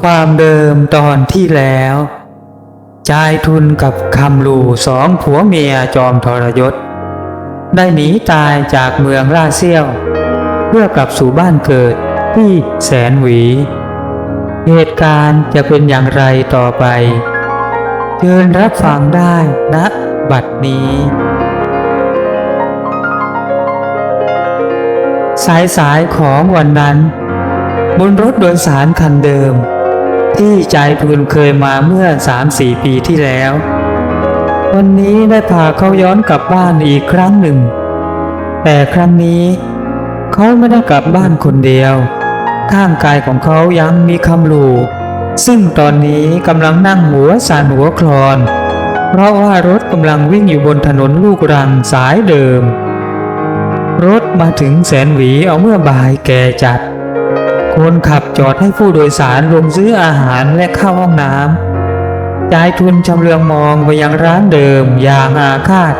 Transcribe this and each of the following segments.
ความเดิมตอนที่แล้วชายทุนกับคำลูสองผัวเมียจอมทรยศได้หนีตายจากเมืองล่าเซี่ยวเพื่อกลับสู่บ้านเกิดที่แสนหวีเหตุการณ์จะเป็นอย่างไรต่อไปเชิญรับฟังได้ณบัดนี้สายของวันนั้นบนรถโดยสารคันเดิมที่ใจทุนเคยมาเมื่อ 3-4 ปีที่แล้ววันนี้ได้พาเขาย้อนกลับบ้านอีกครั้งหนึ่งแต่ครั้งนี้เขาไม่ได้กลับบ้านคนเดียวข้างกายของเขายังมีคำลูซึ่งตอนนี้กำลังนั่งหัวสั่นหัวคลอนเพราะว่ารถกำลังวิ่งอยู่บนถนนลูกรังสายเดิมรถมาถึงแสนหวีเอาเมื่อบ่ายแก่จัดคนขับจอดให้ผู้โดยสารลงซื้ออาหารและเข้าห้องน้ำชายทุนชำเลืองมองไปยังร้านเดิมอย่างอาฆาต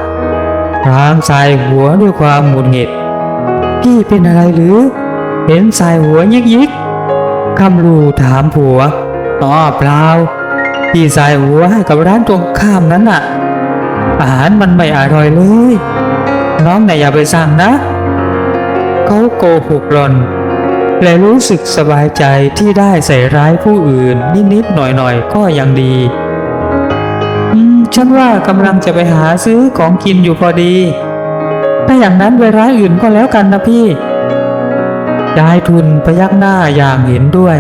พรางสายหัวด้วยความหงุดหงิดพี่เป็นอะไรหรือเห็นสายหัวยิกคำลูถามผัวอ๋อเปล่าพี่สายหัวให้กับร้านตรงข้ามนั้นน่ะอาหารมันไม่อร่อยเลยน้องอย่าไปสั่งนะเขาโกหกหล่อนและรู้สึกสบายใจที่ได้ใส่ร้ายผู้อื่นนิดๆหน่อยๆก็ยังดีฉันว่ากำลังจะไปหาซื้อของกินอยู่พอดีถ้าอย่างนั้นไปร้านอื่นก็แล้วกันนะพี่ชายทุนพยักหน้าอย่างเห็นด้วย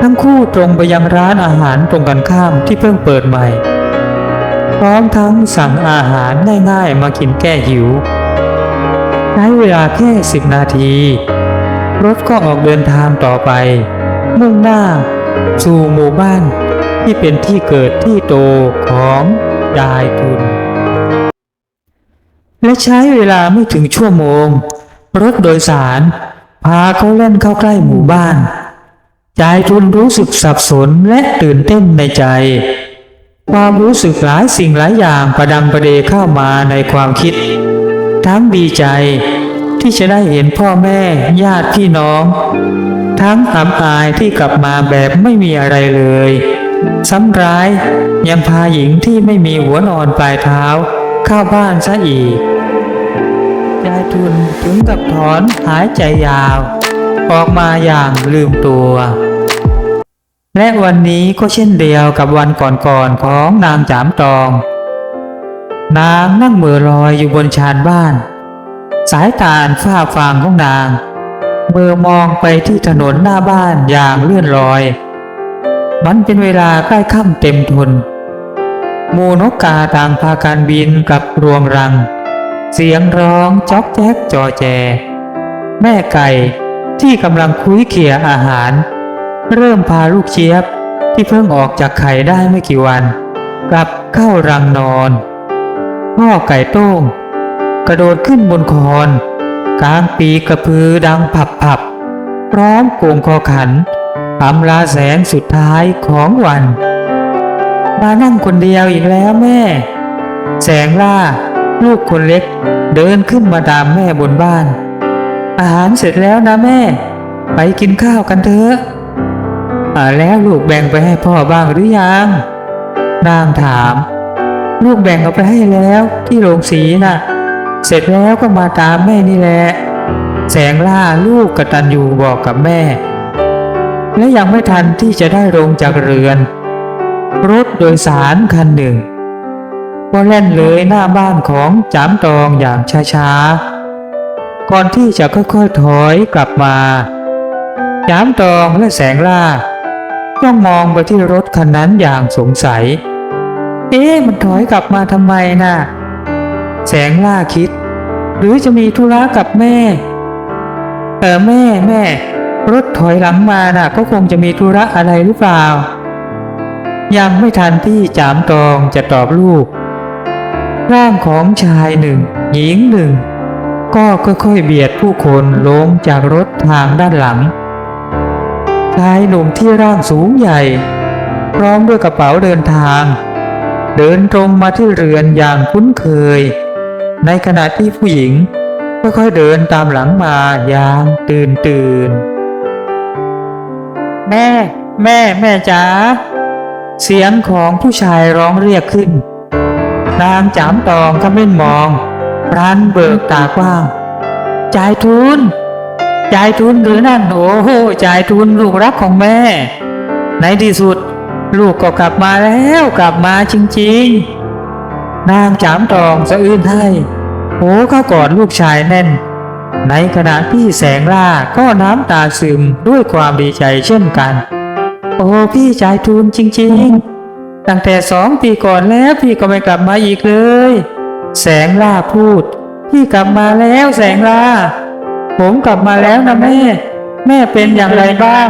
ทั้งคู่ตรงไปยังร้านอาหารตรงกันข้ามที่เพิ่งเปิดใหม่พร้อมทั้งสั่งอาหารง่ายๆมากินแก้หิวใช้เวลาแค่10 นาทีรถก็ออกเดินทางต่อไปมุ่งหน้าสู่หมู่บ้านที่เป็นที่เกิดที่โตของยายทุนและใช้เวลาไม่ถึงชั่วโมงรถโดยสารพาเขาเล่นเข้าใกล้หมู่บ้านยายทุนรู้สึกสับสนและตื่นเต้นในใจความรู้สึกหลายสิ่งหลายอย่างประดังประเดเข้ามาในความคิดทั้งดีใจที่จะได้เห็นพ่อแม่ญาติพี่น้องทั้งอับอายที่กลับมาแบบไม่มีอะไรเลยซ้ำร้ายยังพาหญิงที่ไม่มีหัวนอนปลายเท้าเข้าบ้านซะอีกยายทุนถึงกับถอนหายใจยาวออกมาอย่างลืมตัวและวันนี้ก็เช่นเดียวกับวันก่อนๆของนางจามตองนางนั่งเหม่อลอยอยู่บนชานบ้านสายตาฝ้าฟางของนางเมื่อมองไปที่ถนนหน้าบ้านอย่างเลื่อนลอยมันเป็นเวลาใกล้ค่ำเต็มทนหมู่นกกาต่างพากันบินกลับรวงรังเสียงร้องจ๊อกแจ๊กจอแจแม่ไก่ที่กำลังคุยเขี่ยอาหารเริ่มพาลูกเจี๊ยบที่เพิ่งออกจากไข่ได้ไม่กี่วันกลับเข้ารังนอนพ่อไก่โต้งกระโดดขึ้นบนคอนกลางปีกกระพือดังผับพร้อมโกงคอขันอำลาแสงสุดท้ายของวันมานั่งคนเดียวอีกแล้วแม่แสงล่าลูกคนเล็กเดินขึ้นมาตามแม่บนบ้านอาหารเสร็จแล้วนะแม่ไปกินข้าวกันเถอะแล้วลูกแบ่งไปให้พ่อบ้างหรือยังนางถามลูกแบ่งเอาไปให้แล้วที่โรงสีน่ะเสร็จแล้วก็มาตามแม่นี่แหละแสงล่าลูกกตัญญูบอกกับแม่และยังไม่ทันที่จะได้ลงจากเรือนรถโดยสารคันหนึ่งก็แล่นเลยหน้าบ้านของจามตองอย่างช้าๆก่อนที่จะค่อยๆถอยกลับมาจามตองและแสงล่าต้องมองไปที่รถคันนั้นอย่างสงสัยมันถอยกลับมาทำไมน่ะแสงล่าคิดหรือจะมีธุระกับแม่แม่รถถอยหลังมาน่ะก็คงจะมีธุระอะไรหรือเปล่ายังไม่ทันที่จามตองจะตอบลูกร่างของชายหนึ่งหญิงหนึ่งก็ค่อยๆเบียดผู้คนลงจากรถทางด้านหลังชายหนุ่มที่ร่างสูงใหญ่พร้อมด้วยกระเป๋าเดินทางเดินตรงมาที่เรือนอย่างคุ้นเคยในขณะที่ผู้หญิงค่อยๆเดินตามหลังมาอย่างตื่นแม่ แม่จ๋าเสียงของผู้ชายร้องเรียกขึ้นนางจามตองก็ไม่มองพลันเบิกตากว้างจ่ายทุนหรือนั่นโอ้โหจ่ายทุนลูกรักของแม่ในที่สุดลูกก็กลับมาแล้วกลับมาจริงๆนางจามตองสะอื้นให้โอ้เข้ากอดลูกชายแน่นในขณะที่แสงล่าก็น้ำตาซึมด้วยความดีใจเช่นกันโอ้พี่จ่ายทุนจริงๆตั้งแต่2 ปีก่อนแล้วพี่ก็ไม่กลับมาอีกเลยแสงล่าพูดพี่กลับมาแล้วแสงล่าผมกลับมาแล้วนะแม่เป็นอย่างไรบ้าง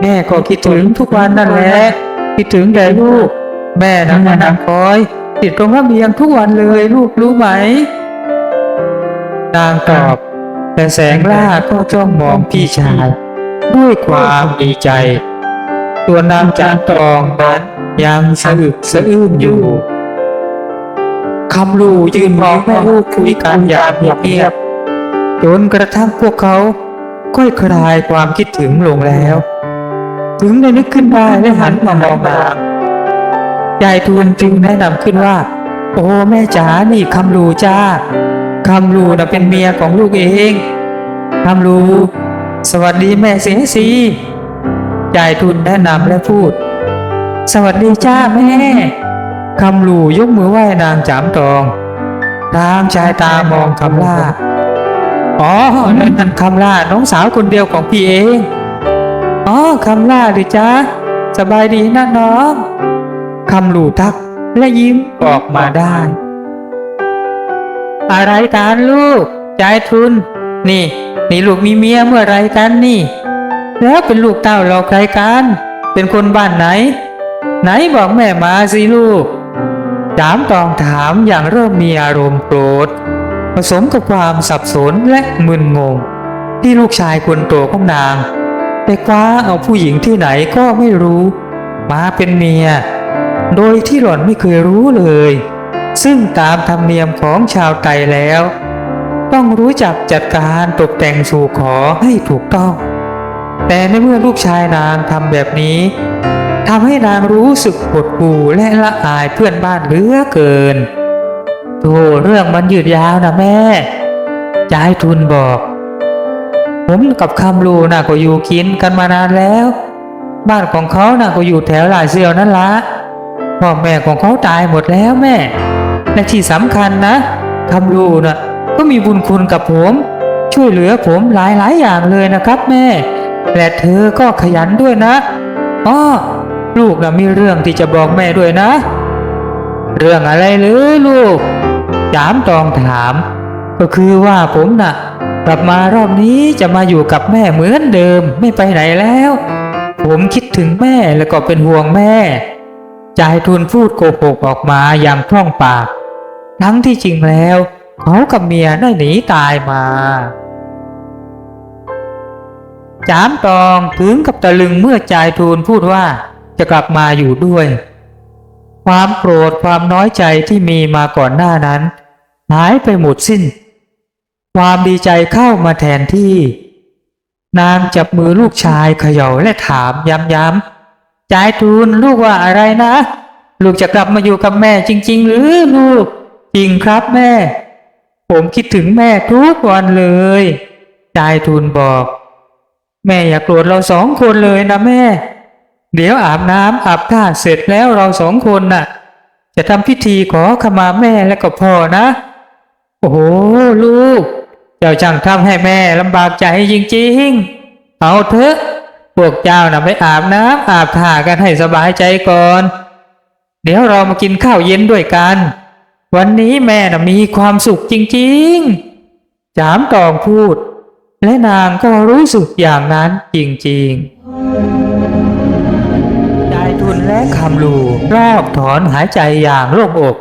แม่ก็คิดถึงทุกวันนั่นแหละคิดถึงแต่ลูกแม่นั่งคอยติดตรงระเบียงทุกวันเลยลูกรู้ไหมนางตอบแต่แสงล่าก็จ้องมองพี่ชายด้วยความดีใจตัวนางจางตองนั้นยังสะอึกสะอื้นอยู่คำลู่ยืนมองแม่ลูกคุยกันอย่างเงียบๆจนกระทั่งพวกเขาค่อยคลายความคิดถึงลงแล้วถึงได้นึกขึ้นได้และหันมามองนางยายทูลจึงแนะนำขึ้นว่าโอ้แม่จ๋านี่คำลู่จ้าคำลู่น่ะเป็นเมียของลูกเองคำลู่สวัสดีแม่เสียสียายทูลแนะนำและพูดสวัสดีจ้าแม่คำลู่ยกมือไหว้นางจามตองนางชายตามองคำล่าอ๋อนั่นคำล่าน้องสาวคนเดียวของพี่เองอ๋อคำล่าดิจ้าสบายดีนะน้องคำลู่ทักและยิ้มออกมาได้อะไรกันลูกใจทุนนี่ลูกมีเมียเมื่อไรกันนี่แล้วเป็นลูกเต้าเราใครกันเป็นคนบ้านไหนบอกแม่มาสิลูกจามตองถามอย่างเริ่มมีอารมณ์โกรธผสมกับความสับสนและมึนงงที่ลูกชายคนโตของนางไปคว้าเอาผู้หญิงที่ไหนก็ไม่รู้มาเป็นเมียโดยที่หล่อนไม่เคยรู้เลยซึ่งตามธรรมเนียมของชาวไทยแล้วต้องรู้จักจัดการตกแต่งสู่ขอให้ถูกต้องแต่ในเมื่อลูกชายนางทำแบบนี้ทำให้นางรู้สึกหดหู่และละอายเพื่อนบ้านเหลือเกินโธ่เรื่องมันยืดยาวนะแม่ยายทุนบอกผมกับคำลูน่ะก็อยู่กินกันมานานแล้วบ้านของเขาน่ะก็อยู่แถวหลายเซียวนั่นละพ่อแม่ของเขาตายหมดแล้วแม่และที่สำคัญนะคำลูน่ะก็มีบุญคุณกับผมช่วยเหลือผมหลายอย่างเลยนะครับแม่และเธอก็ขยันด้วยนะอ้อลูกน่ะมีเรื่องที่จะบอกแม่ด้วยนะเรื่องอะไรหรือลูกจามตองถามก็คือว่าผมน่ะกลับมารอบนี้จะมาอยู่กับแม่เหมือนเดิมไม่ไปไหนแล้วผมคิดถึงแม่แล้วก็เป็นห่วงแม่จายทุนพูดโกหกออกมาอย่างคล่องปากทั้งที่จริงแล้วเขากับเมียได้หนีตายมาจามตองถึงกับตะลึงเมื่อจายทูลพูดว่าจะกลับมาอยู่ด้วยความโกรธความน้อยใจที่มีมาก่อนหน้านั้นหายไปหมดสิ้นความดีใจเข้ามาแทนที่นางจับมือลูกชายเขย่าและถามย้ำๆจายทูลลูกว่าอะไรนะลูกจะกลับมาอยู่กับแม่จริงๆหรือลูกจริงครับแม่ผมคิดถึงแม่ทุกวันเลยจายทูลบอกแม่อย่าโกรธเรา2 คนเลยนะแม่เดี๋ยวอาบน้ำอาบท่าเสร็จแล้วเรา2 คนน่ะจะทำพิธีขอขมาแม่และก็พ่อนะโอ้โหลูกเจ้าช่างทำให้แม่ลำบากใจจริงๆเอาเถอะพวกเจ้าน่ะไปอาบน้ำอาบท่ากันให้สบายใจก่อนเดี๋ยวเรามากินข้าวเย็นด้วยกันวันนี้แม่น่ะมีความสุขจริงๆจามตองพูดและนางก็รู้สึกอย่างนั้นจริงๆยายทุนและคำลูรอบถอนหายใจอย่างโล่งอก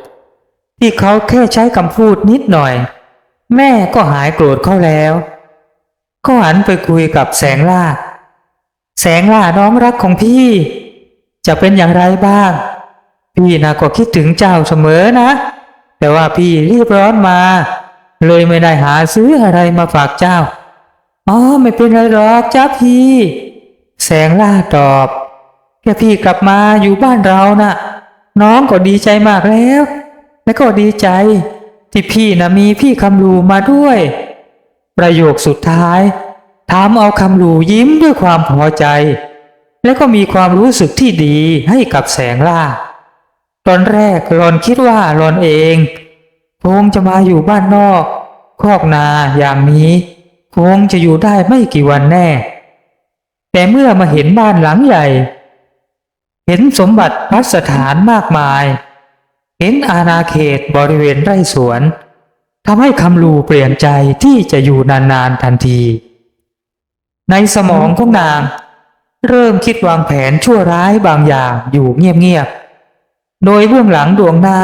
ที่เขาแค่ใช้คำพูดนิดหน่อยแม่ก็หายโกรธเขาแล้วก็หันไปคุยกับแสงล่าน้องรักของพี่จะเป็นอย่างไรบ้างพี่นะก็คิดถึงเจ้าเสมอนะแต่ว่าพี่รีบร้อนมาเลยไม่ได้หาซื้ออะไรมาฝากเจ้าอ๋อไม่เป็นไรหรอกจ้าพี่ แสงล่าตอบแค่พี่กลับมาอยู่บ้านเราน่ะน้องก็ดีใจมากแล้วและก็ดีใจที่พี่นะมีพี่คำลูมาด้วย ประโยคสุดท้ายถามเอาคำลูยิ้มด้วยความพอใจและก็มีความรู้สึกที่ดีให้กับแสงล่าตอนแรกหลอนคิดว่าหลอนเองคงจะมาอยู่บ้านนอกคอกนาอย่างนี้คงจะอยู่ได้ไม่กี่วันแน่แต่เมื่อมาเห็นบ้านหลังใหญ่เห็นสมบัติพัสถานมากมายเห็นอาณาเขตบริเวณไร่สวนทำให้คำลูเปลี่ยนใจที่จะอยู่นานๆทันทีในสมองของนางเริ่มคิดวางแผนชั่วร้ายบางอย่างอยู่เงียบๆโดยเบื้องหลังดวงหน้า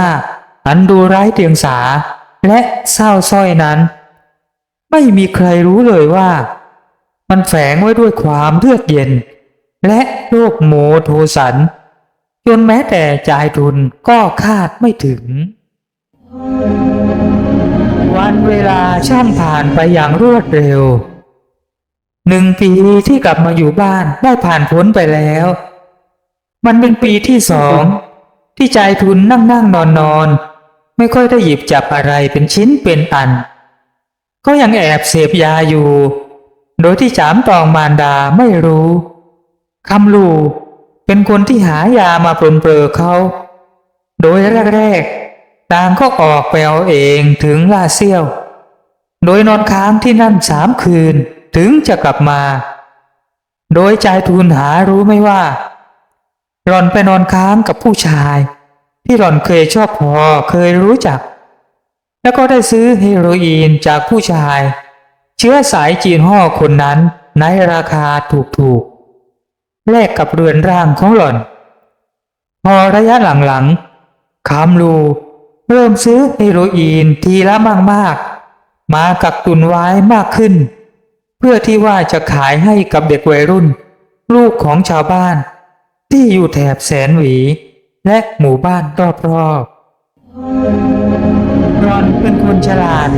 อันดูร้ายเดียงสาและเศร้าส้อยนั้นไม่มีใครรู้เลยว่ามันแฝงไว้ด้วยความเลือดเย็นและโรคโมโทสันจนแม้แต่จายทุนก็คาดไม่ถึงวันเวลาช่างผ่านไปอย่างรวดเร็ว1 ปีที่กลับมาอยู่บ้านได้ผ่านพ้นไปแล้วมันเป็นปีที่2ที่จายทุนนั่งนอนไม่ค่อยได้หยิบจับอะไรเป็นชิ้นเป็นอันก็ยังแอบเสพยาอยู่โดยที่จามตองมารดาไม่รู้คำลูเป็นคนที่หายามาปรนเปรอเขาโดยแรกๆนางก็ออกไปเอาเองถึงล่าเซี่ยวโดยนอนค้างที่นั่น3 คืนถึงจะกลับมาโดยจายทุนหารู้ไม่ว่าหล่อนไปนอนค้างกับผู้ชายที่หล่อนเคยชอบพอเคยรู้จักแล้วก็ได้ซื้อเฮโรอีนจากผู้ชายเชื้อสายจีนฮ่อคนนั้นในราคาถูกๆแลกกับเรือนร่างของหล่อนพอระยะหลังๆคำลูเริ่มซื้อเฮโรอีนทีละมากๆมากักตุนไว้มากขึ้นเพื่อที่ว่าจะขายให้กับเด็กวัยรุ่นลูกของชาวบ้านที่อยู่แถบแสนหวีและหมู่บ้านรอบๆรอนเป็นคนฉลาด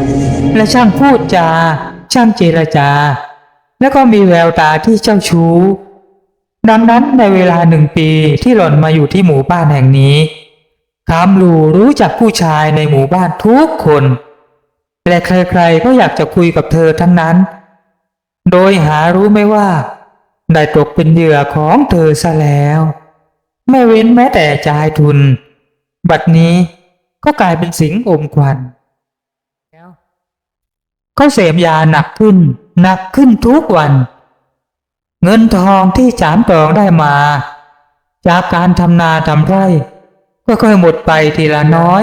และช่างพูดจาช่างเจรจาและก็มีแววตาที่เจ้าชู้ดังนั้นในเวลา1 ปีที่หล่อนมาอยู่ที่หมู่บ้านแห่งนี้คำลูรู้จักผู้ชายในหมู่บ้านทุกคนและใครๆก็อยากจะคุยกับเธอทั้งนั้นโดยหารู้ไม่ว่าได้ตกเป็นเหยื่อของเธอซะแล้วไม่เว้นแม้แต่จายทุนบัดนี้ก็กลายเป็นสิงอมควันเขาเสพยาหนักขึ้นทุกวันเงินทองที่จามตองได้มาจากการทำนาทำไร่ก็ค่อยหมดไปทีละน้อย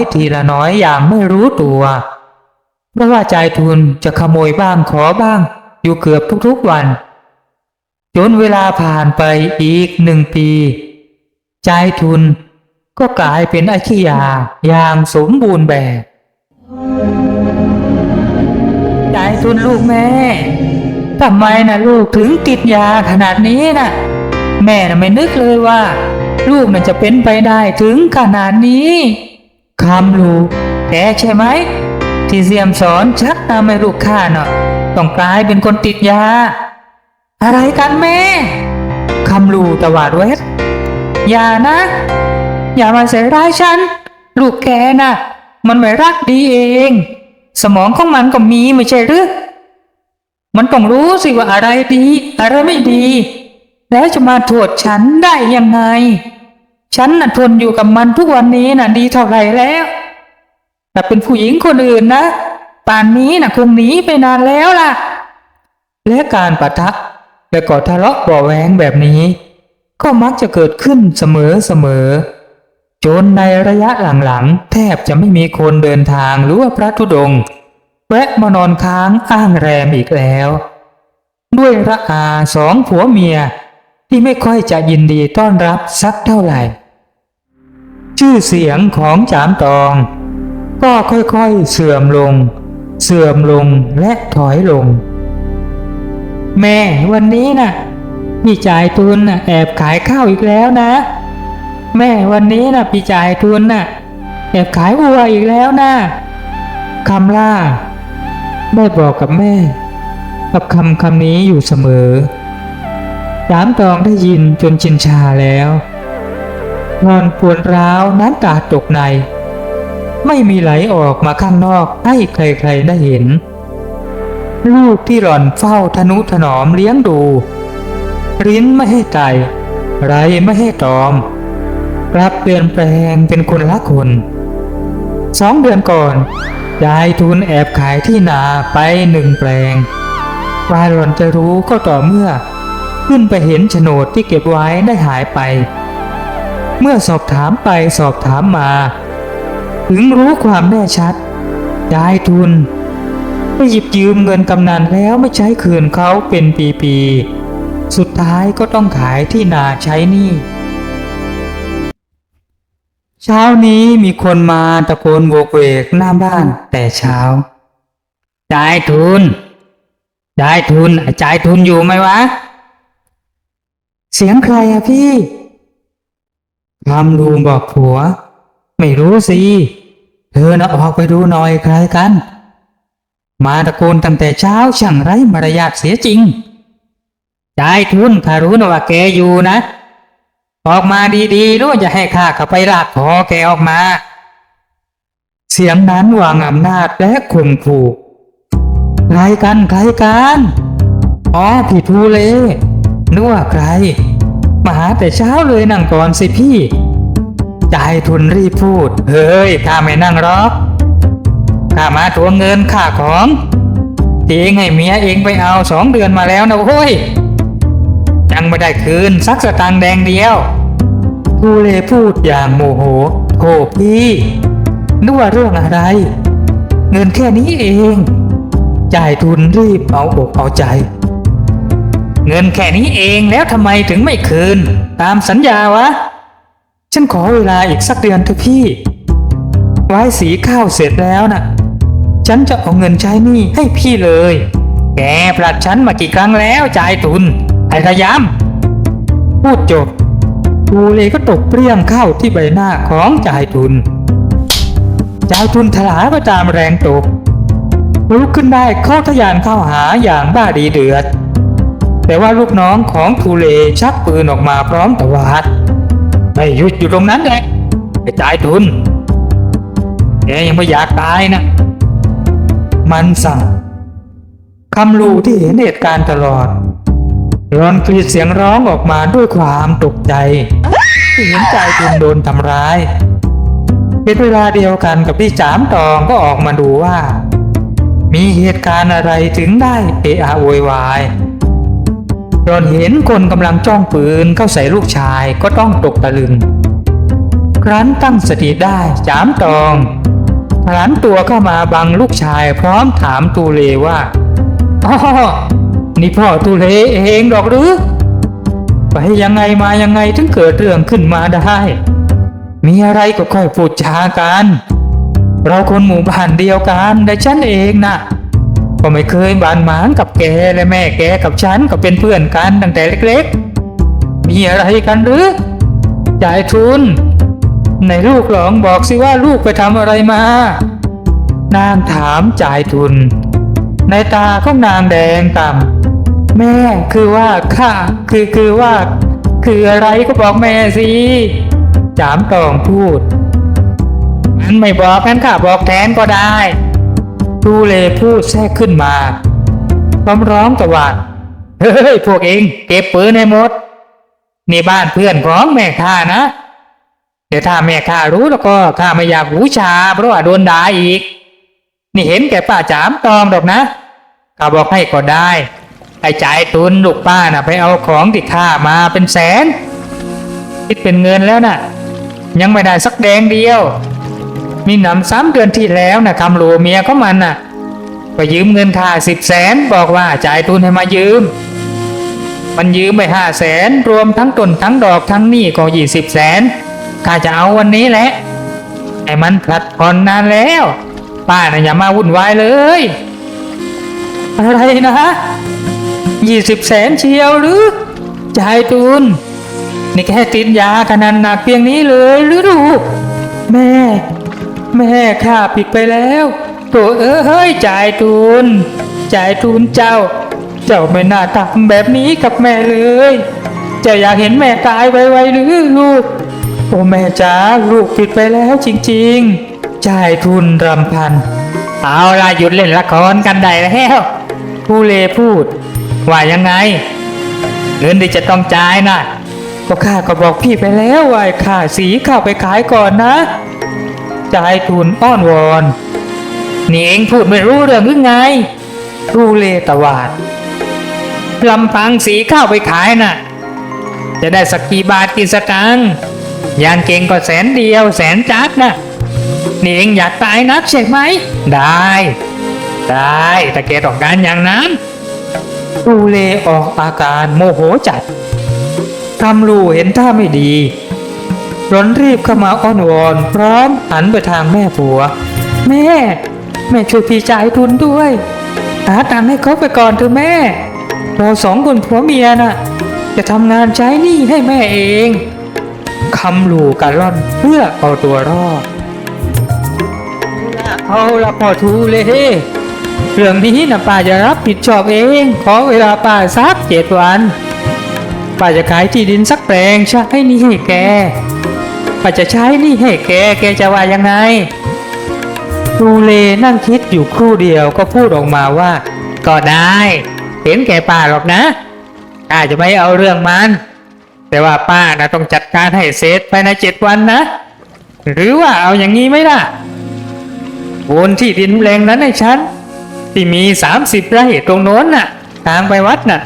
อย่างไม่รู้ตัวเพราะว่าจายทุนจะขโมยบ้างขอบ้างอยู่เกือบทุกๆวันจนเวลาผ่านไปอีก1 ปีจายทุนก็กลายเป็นอาชียาอย่างสมบูรณ์แบบจายทุนลูกแม่ทำไมนะลูกถึงติดยาขนาดนี้นะแม่น่ะไม่นึกเลยว่าลูกน่ะจะเป็นไปได้ถึงขนาดนี้คำลูกแกใช่ไหมที่เสี่ยมสอนชักนำให้ลูกข้าน่ะต้องกลายเป็นคนติดยาอะไรกันแม่คำลูตวาดเวทอย่านะอย่ามาใส่ร้ายฉันลูกแกน่ะมันไม่รักดีเองสมองของมันก็มีไม่ใช่หรือมันต้องรู้สิว่าอะไรดีอะไรไม่ดีแล้วจะมาโทษฉันได้ยังไงฉันน่ะทนอยู่กับมันทุกวันนี้น่ะดีเท่าไหร่แล้วแต่เป็นผู้หญิงคนอื่นนะป่านนี้น่ะคงหนีไปนานแล้วล่ะและการปะทะและก็ทะเลาะเบาะแว้งแบบนี้ก็มักจะเกิดขึ้นเสมอจนในระยะหลังๆแทบจะไม่มีคนเดินทางหรือว่าพระธุดงค์แวะมานอนค้างอ้างแรมอีกแล้วด้วยระอา2 ผัวเมียที่ไม่ค่อยจะยินดีต้อนรับสักเท่าไหร่ชื่อเสียงของจามตองก็ค่อยๆเสื่อมลงและถอยลงแม่วันนี้น่ะพี่จ่ายทุนน่ะแอบขายข้าวอีกแล้วนะแม่วันนี้น่ะพี่จ่ายทุนน่ะแอบขายวัวอีกแล้วนะคำล่าได้บอกกับแม่กับคำนี้อยู่เสมอ สามตองได้ยินจนชินชาแล้วนอนปวดร้าวน้ำตาตกในไม่มีไหลออกมาข้างนอกให้ใครๆได้เห็นลูกที่หล่อนเฝ้าทนุถนอมเลี้ยงดูริ้นไม่ให้ไตไรไม่ให้ตอมกลับเปลี่ยนแปลงเป็นคนละคน2 เดือนก่อนยายทุนแอบขายที่นาไป1 แปลงกว่าหล่อนจะรู้ก็ต่อเมื่อขึ้นไปเห็นโฉนดที่เก็บไว้ได้หายไปเมื่อสอบถามไปสอบถามมาถึงรู้ความแน่ชัดยายทุนไปหยิบยืมเงินกำนันแล้วไม่ใช้คืนเขาเป็นปีๆสุดท้ายก็ต้องขายที่นาใช้หนี้เช้านี้มีคนมาตะโกนโวกเวกหน้าบ้านแต่เช้ายายทุนยายทุนยายทุนอยู่ไหมวะเสียงใครอะพี่คำลูบอกผัวไม่รู้สิเธอน่ะออกไปดูหน่อยใครกันมาตะโกนตั้งแต่เช้าช่างไร้มารยาทเสียจริงยายทุนข้ารู้นะว่าแกอยู่นะออกมาดีๆรู้จะให้ข้าเข้าไปลากคอแกออกมาเสียงนั้นวางอำนาจและข่มขู่ใครกันอ๋อพี่ทูเลนึกว่าใครมาหาแต่เช้าเลยนั่งก่อนสิพี่ยายทุนรีบพูดเฮ้ยข้าไม่นั่งหรอกข้ามาทวงเงินค่าของที่เองให้เมียเองไปเอา2 เดือนมาแล้วนะโว้ยยังไม่ได้คืนสักสตางค์แดงเดียวทูเลพูดอย่างโมโหโธ่พี่นึกว่าเรื่องอะไรเงินแค่นี้เองยายทุนรีบเอาอกเอาใจเงินแค่นี้เองแล้วทำไมถึงไม่คืนตามสัญญาวะฉันขอเวลาอีกสักเดือนเถอะพี่ไว้สีข้าวเสร็จแล้วน่ะฉันจะเอาเงินใช้หนี้ให้พี่เลยแกผลัดฉันมากี่ครั้งแล้วจ่ายทุนไอ้ขยำพูดจบทูเลก็ตกเปรี้ยงเข้าที่ใบหน้าของจ่ายทุนถลาไปตามแรงตกลุกขึ้นได้เข้าทะยานเข้าหาอย่างบ้าดีเดือดแต่ว่าลูกน้องของทูเลชักปืนออกมาพร้อมตวาดไม่หยุดอยู่ตรงนั้นแหละไอ้จ่ายทุนแกยังไม่อยากตายนะมันสั่งคำลูที่เห็นเหตุการณ์ตลอดรอนกรีดเสียงร้องออกมาด้วยความตกใจที่เห็นจ่ายทุนโดนทำร้ายเป็นเวลาเดียวกันกับที่จามตองก็ออกมาดูว่ามีเหตุการณ์อะไรถึงได้เอะอะโวยวายรอนเห็นคนกำลังจ้องปืนเข้าใส่ลูกชายก็ต้องตกตะลึงครั้นตั้งสติได้จามตองพลันตัวเข้ามาบังลูกชายพร้อมถามตูเลว่าอ๋อนี่พ่อตูเลเองหรอกหรือไปยังไงมายังไงถึงเกิดเรื่องขึ้นมาได้มีอะไรก็ค่อยพูดจากันเราคนหมู่บ้านเดียวกันแต่ฉันเองนะก็ไม่เคยบานหมางกับแกและแม่แกกับฉันก็เป็นเพื่อนกันตั้งแต่เล็กๆมีอะไรกันหรือจ่ายทุนในลูกหลองบอกสิว่าลูกไปทำอะไรมานางถามจ่ายทุนในตาของนางแดงก่ำแม่คือว่าข้าคือว่าคืออะไรก็บอกแม่สิจามตองพูดมันไม่บอกงั้นข้าบอกแทนก็ได้ทูเลพูดแทรกขึ้นมาพร้อมร้องตะวันเฮ้ยพวกเองเก็บปืนให้หมดนี่บ้านเพื่อนของแม่ข้านะเดี๋ยวถ้าแม่ข้ารู้แล้วก็ข้าไม่อยากบูชาเพราะว่าโดนด่าอีกนี่เห็นแก่ป้าจามตองดอกนะข้าบอกให้ก็ได้ไอ้จ่ายทุนลูกป้าน่ะไปเอาของที่ข้ามาเป็นแสนคิดเป็นเงินแล้วน่ะยังไม่ได้สักแดงเดียวมีหนำ3 เดือนที่แล้วน่ะคำโลเมียของมันน่ะไปยืมเงินข้า10 แสนบอกว่าจ่ายทุนให้มายืมมันยืมไป5 แสนรวมทั้งต้นทั้งดอกทั้งหนี้ก็20 แสนข้าจะเอาวันนี้แหละไอ้มันผลัดผ่อนนานแล้วป้าน่ะอย่ามาวุ่นวายเลยอะไรนะ20 แสนเชียวหรือจ่ายทุนนี่แค่ติดยาขนาดหนักเพียงนี้เลยหรือลูกแม่ข้าผิดไปแล้วโธ่เอ้ยจ่ายทุนเจ้าไม่น่าทำแบบนี้กับแม่เลย จะอยากเห็นแม่ตายไวๆหรือลูกโอ้แม่จ๋าลูกผิดไปแล้วจริงๆจ่ายทุนรำพันเอาล่ะหยุดเล่นละครกันได้แล้วผู้เลพูดว่ายังไงเงินที่จะต้องจ่ายนะก็ข้าก็บอกพี่ไปแล้วว่าข้าสีข้าไปขายก่อนนะจ่ายทุนอ้อนวอนนี่เองพูดไม่รู้เรื่องหรือไงผู้เลตวาดลำพังสีข้าวไปขายน่ะจะได้สักกี่บาทกี่สตางค์อย่างเก่งก็แสนเดียวแสนจักนะนี่เองอยากตายนักใช่ไหมได้แต่แกต้องการอย่างนั้นตูเลออกอาการโมโหจัดทำลูเห็นท่าไม่ดีร้อนรีบเข้ามาอ้อนวอนพร้อมหันไปทางแม่ผัวแม่ช่วยพี่จ่ายทุนด้วยหาตังค์ให้เขาไปก่อนเถอะแม่เราสองคนผัวเมียน่ะจะทำงานใช้หนี้ให้แม่เองคำลูกะล่อนเพื่อเอาตัวรอดเอาละพ่อทูเลยเรื่องนี้นะป้าจะรับผิดชอบเองขอเวลาป้าสัก7 วันป้าจะขายที่ดินสักแปลงใช้หนี้ให้แกป้าจะใช้หนี้ให้แกจะว่ายังไงทูเลนั่งคิดอยู่ครู่เดียวก็พูดออกมาว่าก็ได้เห็นแก่ป้าหรอกนะป้าจะไม่เอาเรื่องมันแต่ว่าป้านะต้องจัดการให้เสร็จภายใน7 วันนะหรือว่าเอาอย่างนี้ไหมล่ะโอนที่ดินแปลงนั้นให้ฉันที่มี30 ไร่ตรงโน้นน่ะทางไปวัดน่ะ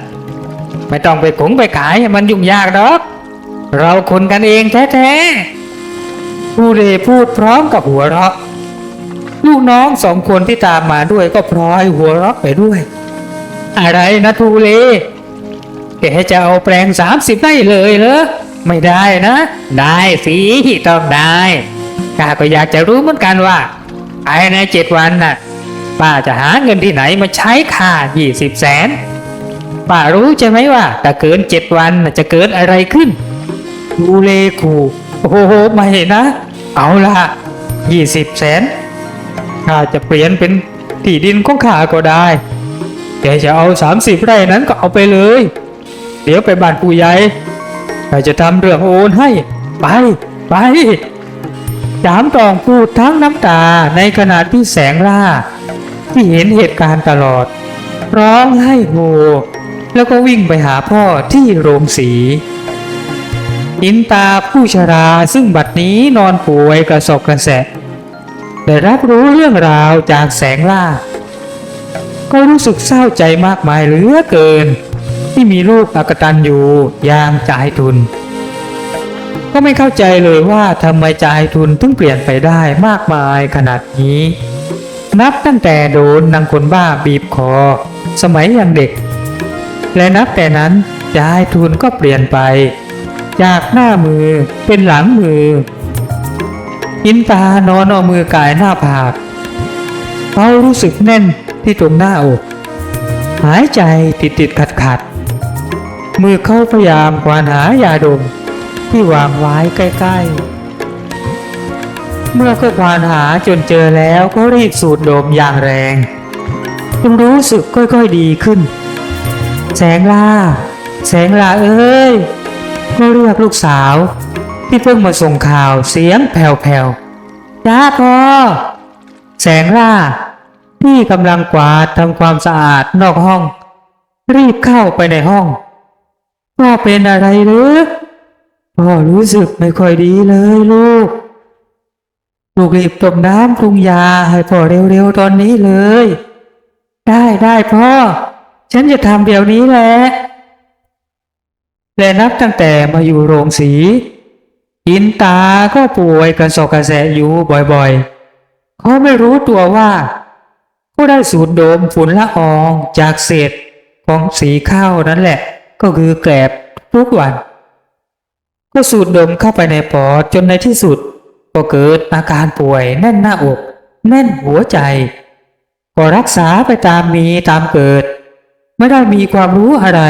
ไม่ต้องไปไปขายมันยุ่งยากหรอกเราคนกันเองแท้ๆผู้เลพูดพร้อมกับหัวเราะลูกน้อง2 คนที่ตามมาด้วยก็พลอยหัวเราะไปด้วยอะไรนะทูเลแกจะเอาแปลง30 ไร่เลยเหรอไม่ได้นะได้สิต้องได้ข้าก็อยากจะรู้เหมือนกันว่าภายใน7 วันน่ะป้าจะหาเงินที่ไหนมาใช้ค่า20 แสนป้ารู้ใช่ไหมว่าถ้าเกิน7 วันจะเกิดอะไรขึ้นทูเลขู่โอ้โหไม่นะเอาล่ะ20 แสนข้าจะเปลี่ยนเป็นที่ดินของข้าก็ได้แกจะเอา30 ไร่นั้นก็เอาไปเลยเดี๋ยวไปบ้านผู้ใหญ่ข้าจะทำเรื่องโอนให้ไปจามตองพูดทั้งน้ำตาในขณะที่แสงล่าที่เห็นเหตุการณ์ตลอดร้องไห้โฮแล้วก็วิ่งไปหาพ่อที่โรงสีอินตาผู้ชราซึ่งบัดนี้นอนป่วยกระสอบกระแสะได้รับรู้เรื่องราวจากแสงล่าก็รู้สึกเศร้าใจมากมายเหลือเกินที่มีลูกอกตัญญูอย่างจ่ายทุนก็ไม่เข้าใจเลยว่าทำไมจ่ายทุนถึงเปลี่ยนไปได้มากมายขนาดนี้นับตั้งแต่โดนนางคนบ้าบีบคอสมัยยังเด็กและนับแต่นั้นจ่ายทุนก็เปลี่ยนไปจากหน้ามือเป็นหลังมืออินตานอนเอามือกายหน้าผากเขารู้สึกแน่นที่ตรงหน้าอกหายใจติดขัดมือเขาพยายามควานหายาดมที่วางไว้ใกล้ๆเมื่อเขาควานหาจนเจอแล้วก็รีบสูดดมอย่างแรงจนรู้สึกค่อยๆดีขึ้นแสงล่าเอ้ยก็เรียกลูกสาวที่เพิ่งมาส่งข่าวเสียงแผ่วๆจ้าพ่อแสงล่าที่กำลังกวาดทำความสะอาดนอกห้องรีบเข้าไปในห้องพ่อเป็นอะไรหรือพ่อรู้สึกไม่ค่อยดีเลยลูกรีบต้มน้ำปรุงยาให้พ่อเร็วๆตอนนี้เลยได้พ่อฉันจะทำเดี๋ยวนี้แหละและนับตั้งแต่มาอยู่โรงสีอินตาก็ป่วยกระสอบกระแสะอยู่บ่อยๆเขาไม่รู้ตัวว่าเขาได้สูดดมฝุ่นละอองจากเศษของสีข้าวนั่นแหละก็คือแกลบทุกวันก็สูดดมเข้าไปในปอดจนในที่สุดก็เกิดอาการป่วยแน่นหน้าอกแน่นหัวใจก็รักษาไปตามมีตามเกิดไม่ได้มีความรู้อะไร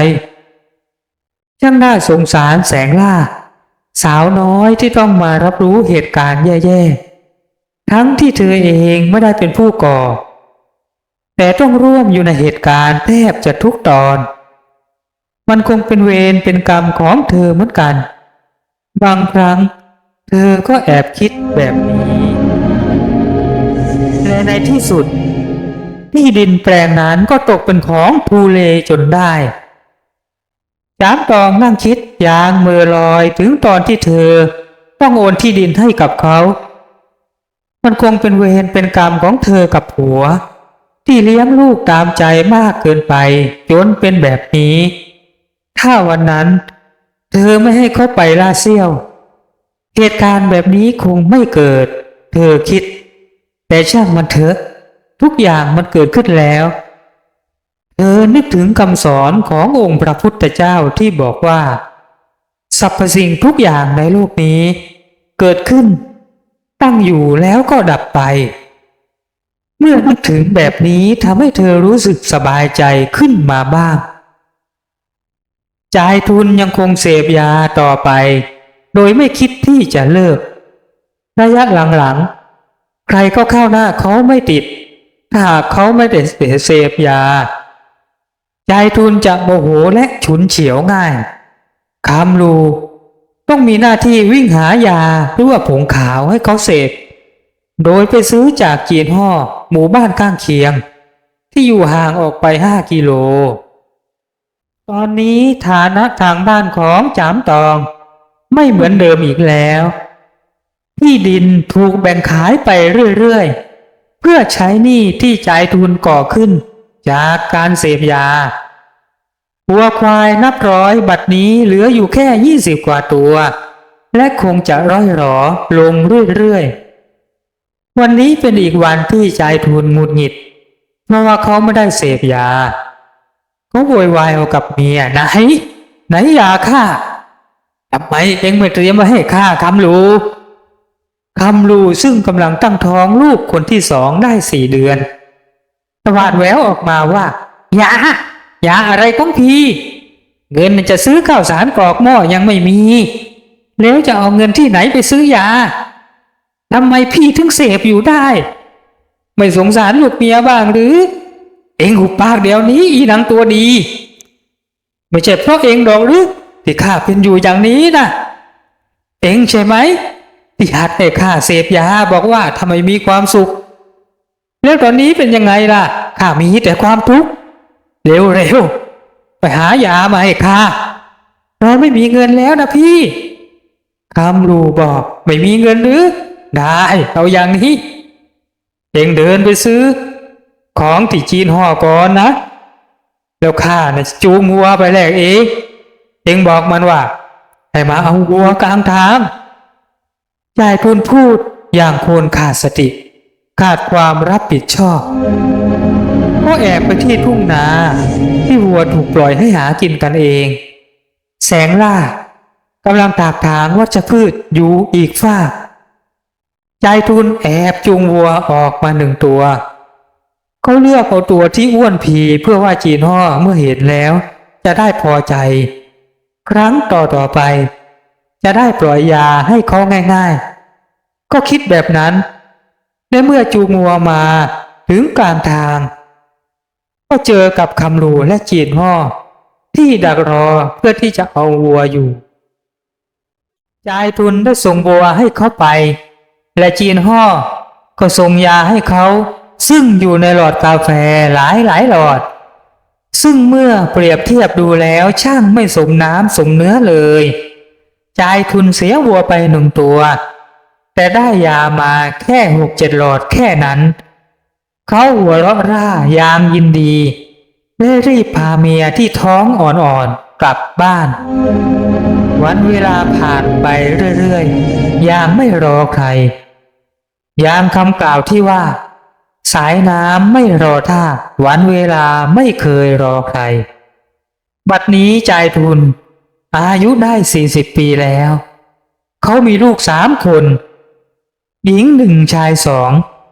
ช่างน่าสงสารแสงล่าสาวน้อยที่ต้องมารับรู้เหตุการณ์แย่ๆทั้งที่เธอเองไม่ได้เป็นผู้ก่อแต่ต้องร่วมอยู่ในเหตุการณ์แทบจะทุกตอน มันคงเป็นเวรเป็นกรรมของเธอเหมือนกันบางครั้งเธอก็แอบคิดแบบนี้และในที่สุดที่ดินแปลงนั้นก็ตกเป็นของภูเลจนได้จามตองนั่งคิดอย่างเมื่อลอยถึงตอนที่เธอต้องโอนที่ดินให้กับเขามันคงเป็นเวรเป็นกรรมของเธอกับผัวที่เลี้ยงลูกตามใจมากเกินไปจนเป็นแบบนี้ถ้าวันนั้นเธอไม่ให้เขาไปล่าเสี้ยวเหตุการณ์แบบนี้คงไม่เกิดเธอคิดแต่ช่างมันเถอะทุกอย่างมันเกิดขึ้นแล้วเธอนึกถึงคำสอนขององค์พระพุทธเจ้าที่บอกว่าสรรพสิ่งทุกอย่างในโลกนี้เกิดขึ้นตั้งอยู่แล้วก็ดับไปเมื่อนึกถึงแบบนี้ทำให้เธอรู้สึกสบายใจขึ้นมาบ้างจ่ายทุนยังคงเสพยาต่อไปโดยไม่คิดที่จะเลิกระยะหลังๆใครก็เข้าหน้าเขาไม่ติดถ้าหากเขาไม่ได้เสพยาจ่ายทุนจะโมโหและฉุนเฉียวง่ายคำลูต้องมีหน้าที่วิ่งหายาหรือว่าผงขาวให้เขาเสพโดยไปซื้อจากจีนห่อหมู่บ้านข้างเคียงที่อยู่ห่างออกไป5 กิโลตอนนี้ฐานะทางบ้านของจามตองไม่เหมือนเดิมอีกแล้วที่ดินถูกแบ่งขายไปเรื่อยๆเพื่อใช้หนี้ที่จ่ายทุนก่อขึ้นจากการเสพยาวัวควายนับร้อยบัดนี้เหลืออยู่แค่20 กว่าตัวและคงจะร่อยหรอลงเรื่อยๆวันนี้เป็นอีกวันที่จ่ายทุนหงุดหงิดเพราะว่าเขาไม่ได้เสพยาเขาโวยวายเอากับเมียไหนยาข้าทำไมเอ็งไม่เตรียมมาให้ข้าคำลูซึ่งกำลังตั้งท้องลูกคนที่2ได้4 เดือนตวาดแววออกมาว่ายาอะไรของพี่เงินจะซื้อข้าวสารกรอกหม้อยังไม่มีแล้วจะเอาเงินที่ไหนไปซื้อยาทำไมพี่ถึงเสพอยู่ได้ไม่สงสารลูกเมียบ้างหรือเอ็งหุบปากเดี๋ยวนี้อีหนังตัวดีไม่ใช่เพราะเอ็งดอกหรือที่ข้าเป็นอยู่อย่างนี้นะเอ็งใช่ไหมที่หัดให้ข้าเสพยาบอกว่าทำไมมีความสุขแล้วตอนนี้เป็นยังไงล่ะข้ามีแต่ความทุกข์เร็วไปหายามาให้ข้าเราไม่มีเงินแล้วนะพี่คำรูบอกไม่มีเงินหรือได้เอาอย่างนี้เอ็งเดินไปซื้อของที่จีนห่อก่อนนะแล้วข้าน่ะจูงวัวไปแลกเองบอกมันว่าให้มาเอาวัวกลางทางยายพูดอย่างโคนขาดสติขาดความรับผิดชอบก็แอบไปที่ทุ่งนาที่วัวถูกปล่อยให้หากินกันเองแสงล่ากำลังตากถางวัชพืชอยู่อีกฝ้ายายทุนแอบจูงวัวออกมา1 ตัวเขาเลือกเอาตัวที่อ้วนพีเพื่อว่าจีนห่อเมื่อเห็นแล้วจะได้พอใจครั้งต่อไปจะได้ปล่อยยาให้เขาง่ายๆก็คิดแบบนั้นและเมื่อจูงวัวมาถึงกลางทางก็เจอกับคำรูและจีนห่อที่ดักรอเพื่อที่จะเอาวัวอยู่จ่ายทุนได้ส่งวัวให้เขาไปและจีนห่อก็ส่งยาให้เขาซึ่งอยู่ในหลอดกาแฟหลายหลอดซึ่งเมื่อเปรียบเทียบดูแล้วช่างไม่สมน้ำสมเนื้อเลยจ่ายทุนเสียวัวไป1 ตัวแต่ได้ยามาแค่6-7 หลอดแค่นั้นเขาหัวเราะร่ายามยินดีและรีบพาเมียที่ท้องอ่อนๆกลับบ้านวันเวลาผ่านไปเรื่อยๆอย่างไม่รอใครอย่างคำกล่าวที่ว่าสายน้ำไม่รอท่าวันเวลาไม่เคยรอใครบัดนี้จ่ายทุนอายุได้40 ปีแล้วเขามีลูก3 คนหญิง1ชาย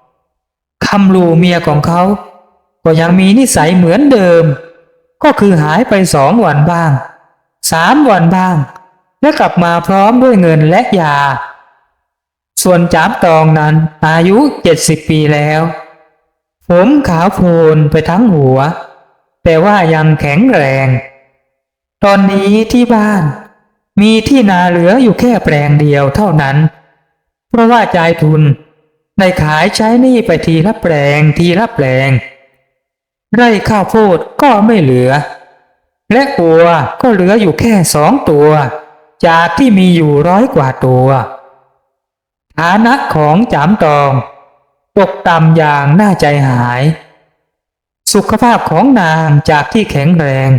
2คำลูเมียของเขาก็ยังมีนิสัยเหมือนเดิมก็คือหายไป2 วันบ้าง3 วันบ้างและกลับมาพร้อมด้วยเงินและยาส่วนจามตองนั้นอายุ70 ปีแล้วผมขาวโพลนไปทั้งหัวแต่ว่ายังแข็งแรง ตอนนี้ที่บ้านมีที่นาเหลืออยู่แค่แปลงเดียวเท่านั้นเพราะว่าจ่ายทุนได้ขายใช้หนี้ไปทีละแปลงทีละแปลงไร่ข้าวโพดก็ไม่เหลือและวัวก็เหลืออยู่แค่2 ตัวจากที่มีอยู่100 กว่าตัวฐานะของจามตองตกต่ำอย่างน่าใจหายสุขภาพของนางจากที่แข็งแรง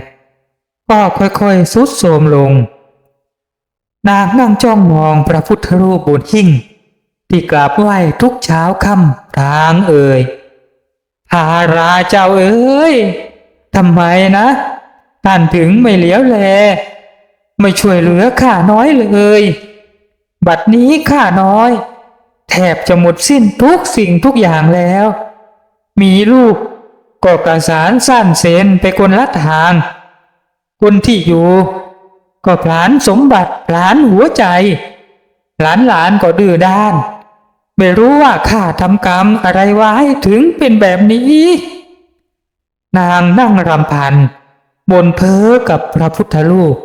ก็ค่อยๆทรุดโทรมลงนางนั่งจ้องมองพระพุทธรูปบนหิ้งที่กราบไหว้ทุกเช้าค่ำทางพาราเจ้าทำไมนะท่านถึงไม่เหลียวแลไม่ช่วยเหลือข้าน้อยเลยบัดนี้ข้าน้อยแทบจะหมดสิ้นทุกสิ่งทุกอย่างแล้วมีลูกก็กระสานสั้นเซนไปคนละทางคนที่อยู่ก็ผลาญสมบัติผลาญหัวใจหลานก็ดื้อด้านไม่รู้ว่าข้าทำกรรมอะไรไว้ถึงเป็นแบบนี้นางนั่งรำพันบ่นเพ้อกับพระพุทธรูป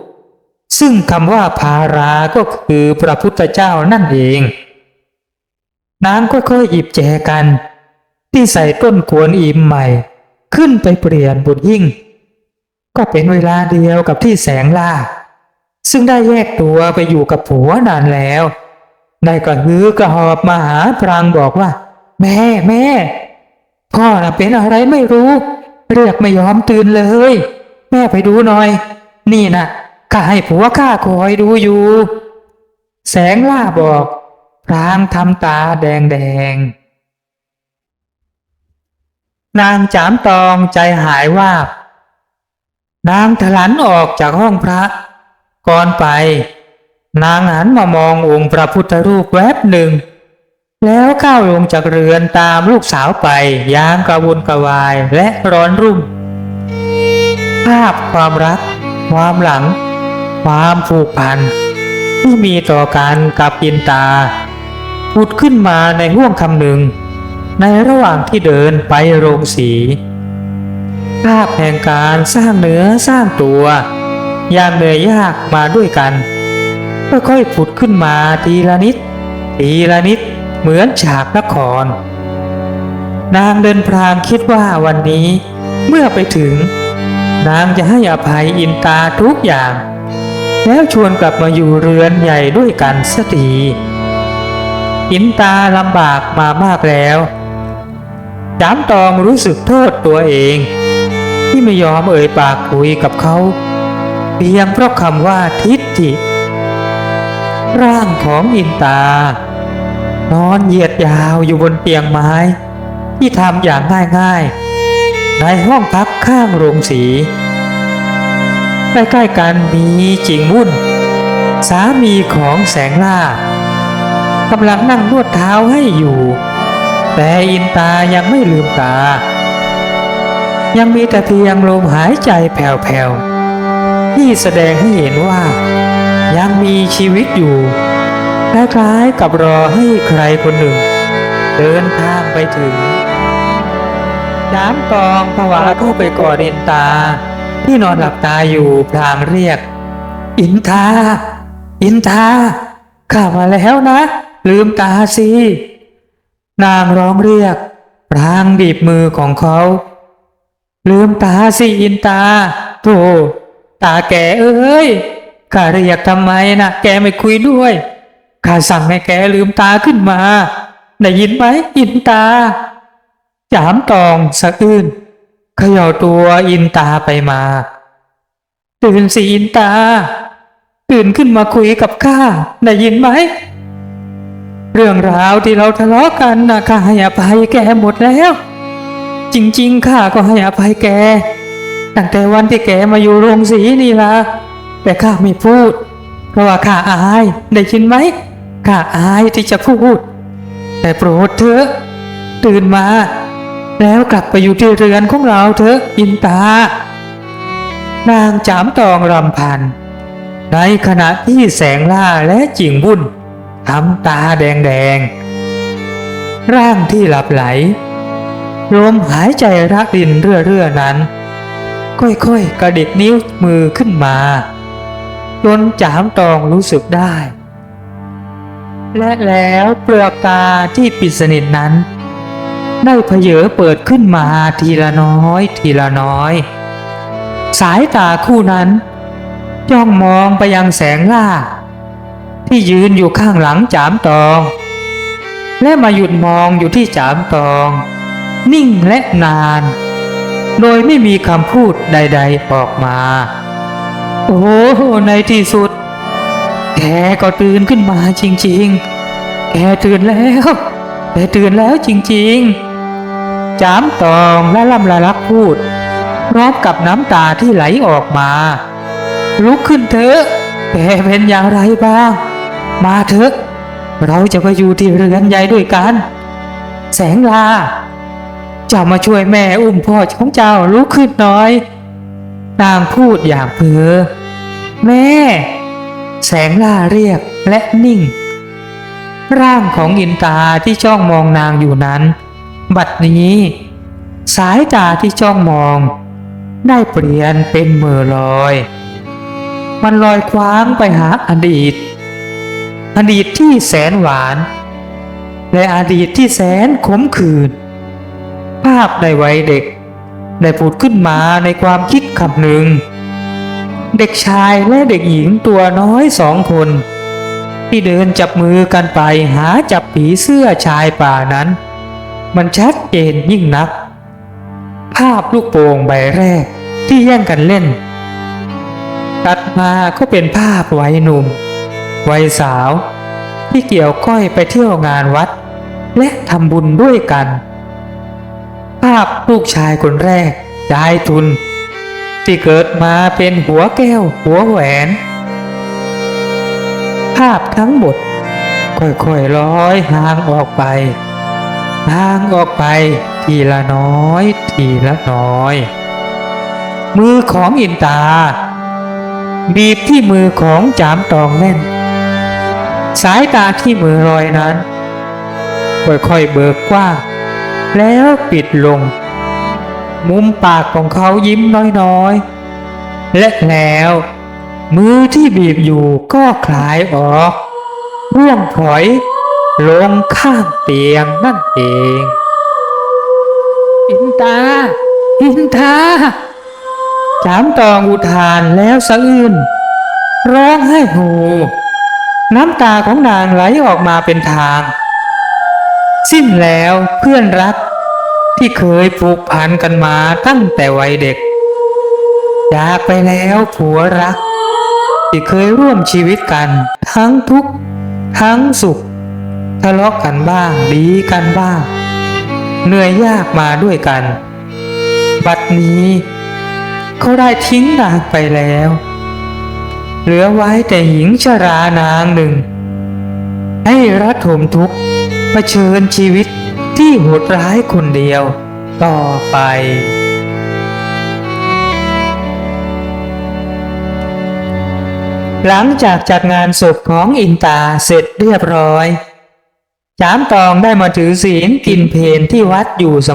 ซึ่งคำว่าภาราก็คือพระพุทธเจ้านั่นเองนางค่อยๆหยิบแจกันที่ใส่ต้นกวนอิมใหม่ขึ้นไปเปลี่ยนบนหิ้งก็เป็นเวลาเดียวกับที่แสงล่าซึ่งได้แยกตัวไปอยู่กับผัวนานแล้วได้กระหือกระหอบมาหาพรางบอกว่าแม่พ่อน่ะเป็นอะไรไม่รู้เรียกไม่ยอมตื่นเลยแม่ไปดูหน่อยนี่น่ะข้าให้ผัวข้าคอยดูอยู่แสงล่าบอกพรางทำตาแดงนางจามตองใจหายว่าบนางถลันออกจากห้องพระก่อนไปนางหันมามององค์พระพุทธรูปแวบหนึ่งแล้วก้าวลงจากเรือนตามลูกสาวไปอย่างกระวนกระวายและร้อนรุ่มภาพความรักความหลังความผูกพันที่มีต่อกันกับอินตาผุดขึ้นมาในห้วงคำหนึ่งในระหว่างที่เดินไปโรงสีภาพแห่งการสร้างเนื้อสร้างตัวอย่างเหนื่อยยากมาด้วยกันค่อยๆผุดขึ้นมาทีละนิดทีละนิดเหมือนฉากละครนางเดินพรางคิดว่าวันนี้เมื่อไปถึงนางจะให้อภัยอินตาทุกอย่างแล้วชวนกลับมาอยู่เรือนใหญ่ด้วยกันสักทีอินตาลำบากมามากแล้วจามตองรู้สึกโทษตัวเองที่ไม่ยอมเอ่ยปากคุยกับเขาเพียงเพราะคำว่าทิฏฐิร่างของอินตานอนเหยียดยาวอยู่บนเตียงไม้ที่ทำอย่างง่ายๆในห้องพักข้างโรงสีใกล้ๆกันมีจิงมุ่นสามีของแสงล่ากำลังนั่งนวดเท้าให้อยู่แต่อินตายังไม่ลืมตายังมีแต่เพียงลมหายใจแผ่วๆที่แสดงให้เห็นว่ายังมีชีวิตอยู่คล้ายๆกับรอให้ใครคนหนึ่งเดินทางไปถึงจามตองผวาเข้าไปกอดอินตาที่นอนหลับตาอยู่พลางเรียกอินตาข้ามาแล้วนะลืมตาสินางร้องเรียกพลางบีบมือของเขาลืมตาสิอินตาโธ่ตาแกข้าเรียกทำไมนะแกไม่คุยด้วยข้าสั่งให้แกลืมตาขึ้นมาได้ยินไหมอินตาจามตองสะอื้นเขย่าตัวอินตาไปมาตื่นสิอินตาตื่นขึ้นมาคุยกับข้าได้ยินไหมเรื่องราวที่เราทะเลาะกันนะข้าให้อภัยแกหมดแล้วจริงๆข้าก็ให้อภัยแกตั้งแต่วันที่แกมาอยู่โรงสีนี่ล่ะแต่ข้าไม่พูดเพราะว่าข้าอายได้ยินไหมข้าอายที่จะพูดแต่โปรดเถอะตื่นมาแล้วกลับไปอยู่ที่เรือนของเราเถอะอินตานางจามตองรำพันในขณะที่แสงล่าและจิงบุ่นทำตาแดงๆร่างที่หลับไหลลมหายใจระรินเรื่อๆนั้น ค่อยๆกระดิกนิ้วมือขึ้นมาจนจามตองรู้สึกได้และแล้วเปลือกตาที่ปิดสนิทนั้นได้เผยเปิดขึ้นมาทีละน้อยทีละน้อยสายตาคู่นั้นจ้องมองไปยังแสงล่าที่ยืนอยู่ข้างหลังจามตองและมาหยุดมองอยู่ที่จามตองนิ่งและนานโดยไม่มีคำพูดใดๆออกมาโอ้ในที่สุดแกก็ตื่นขึ้นมาจริงๆแกตื่นแล้วจริงๆจามตองละล่ำละลักพูดพร้อมกับน้ำตาที่ไหลออกมาลุกขึ้นเถอะแกเป็นอย่างไรบ้างมาเถอะเราจะไปอยู่ที่เรือนใหญ่ด้วยกันแสงลาเจ้ามาช่วยแม่อุ้มพ่อของเจ้าลุกขึ้นหน่อยนางพูดอย่างเพ้อแม่แสงล่าเรียกและนิ่งร่างของอินตาที่จ้องมองนางอยู่นั้นบัดนี้สายตาที่จ้องมองได้เปลี่ยนเป็นเหม่อลอยมันลอยคว้างไปหาอดีตที่แสนหวานและอดีตที่แสนขมขื่นภาพในวัยเด็กได้ผุดขึ้นมาในความคิดคำหนึ่งเด็กชายและเด็กหญิงตัวน้อย2 คนที่เดินจับมือกันไปหาจับผีเสื้อชายป่านั้นมันชัดเจนยิ่งนักภาพลูกโป่งใบแรกที่แย่งกันเล่นตัดมาก็เป็นภาพวัยหนุ่มวัยสาวที่เกี่ยวก้อยไปเที่ยวงานวัดและทำบุญด้วยกันภาพลูกชายคนแรกยายทุนที่เกิดมาเป็นหัวแก้วหัวแหวนภาพทั้งหมดค่อยๆลอยห่างออกไปทีละน้อยทีละน้อยมือของอินตาบีบที่มือของจามตองแน่นสายตาที่มือลอยนั้นค่อยๆเบิกกว้างแล้วปิดลงมุมปากของเขายิ้มน้อยๆและแล้วมือที่บีบอยู่ก็คลายออกร่วงพลอยลงข้างเตียงนั่นเองอินตาจามตองอุทานแล้วสะอื้นร้องไห้โฮน้ำตาของนางไหลออกมาเป็นทางสิ้นแล้วเพื่อนรักที่เคยผูกพันกันมาตั้งแต่วัยเด็กจากไปแล้วผัวรักที่เคยร่วมชีวิตกันทั้งทุกข์ทั้งสุขทะเลาะกันบ้างดีกันบ้างเหนื่อยยากมาด้วยกันบัดนี้เขาได้ทิ้งนางไปแล้วเหลือไว้แต่หญิงชรานางหนึ่งให้ระทมทุกข์เผชิญชีวิตที่โหดร้ายคนเดียวต่อไปหลังจากจัดงานศพของอินตาเสร็จเรียบร้อยจามตองได้มาถือศีลกินเพลที่วัดอยู่เส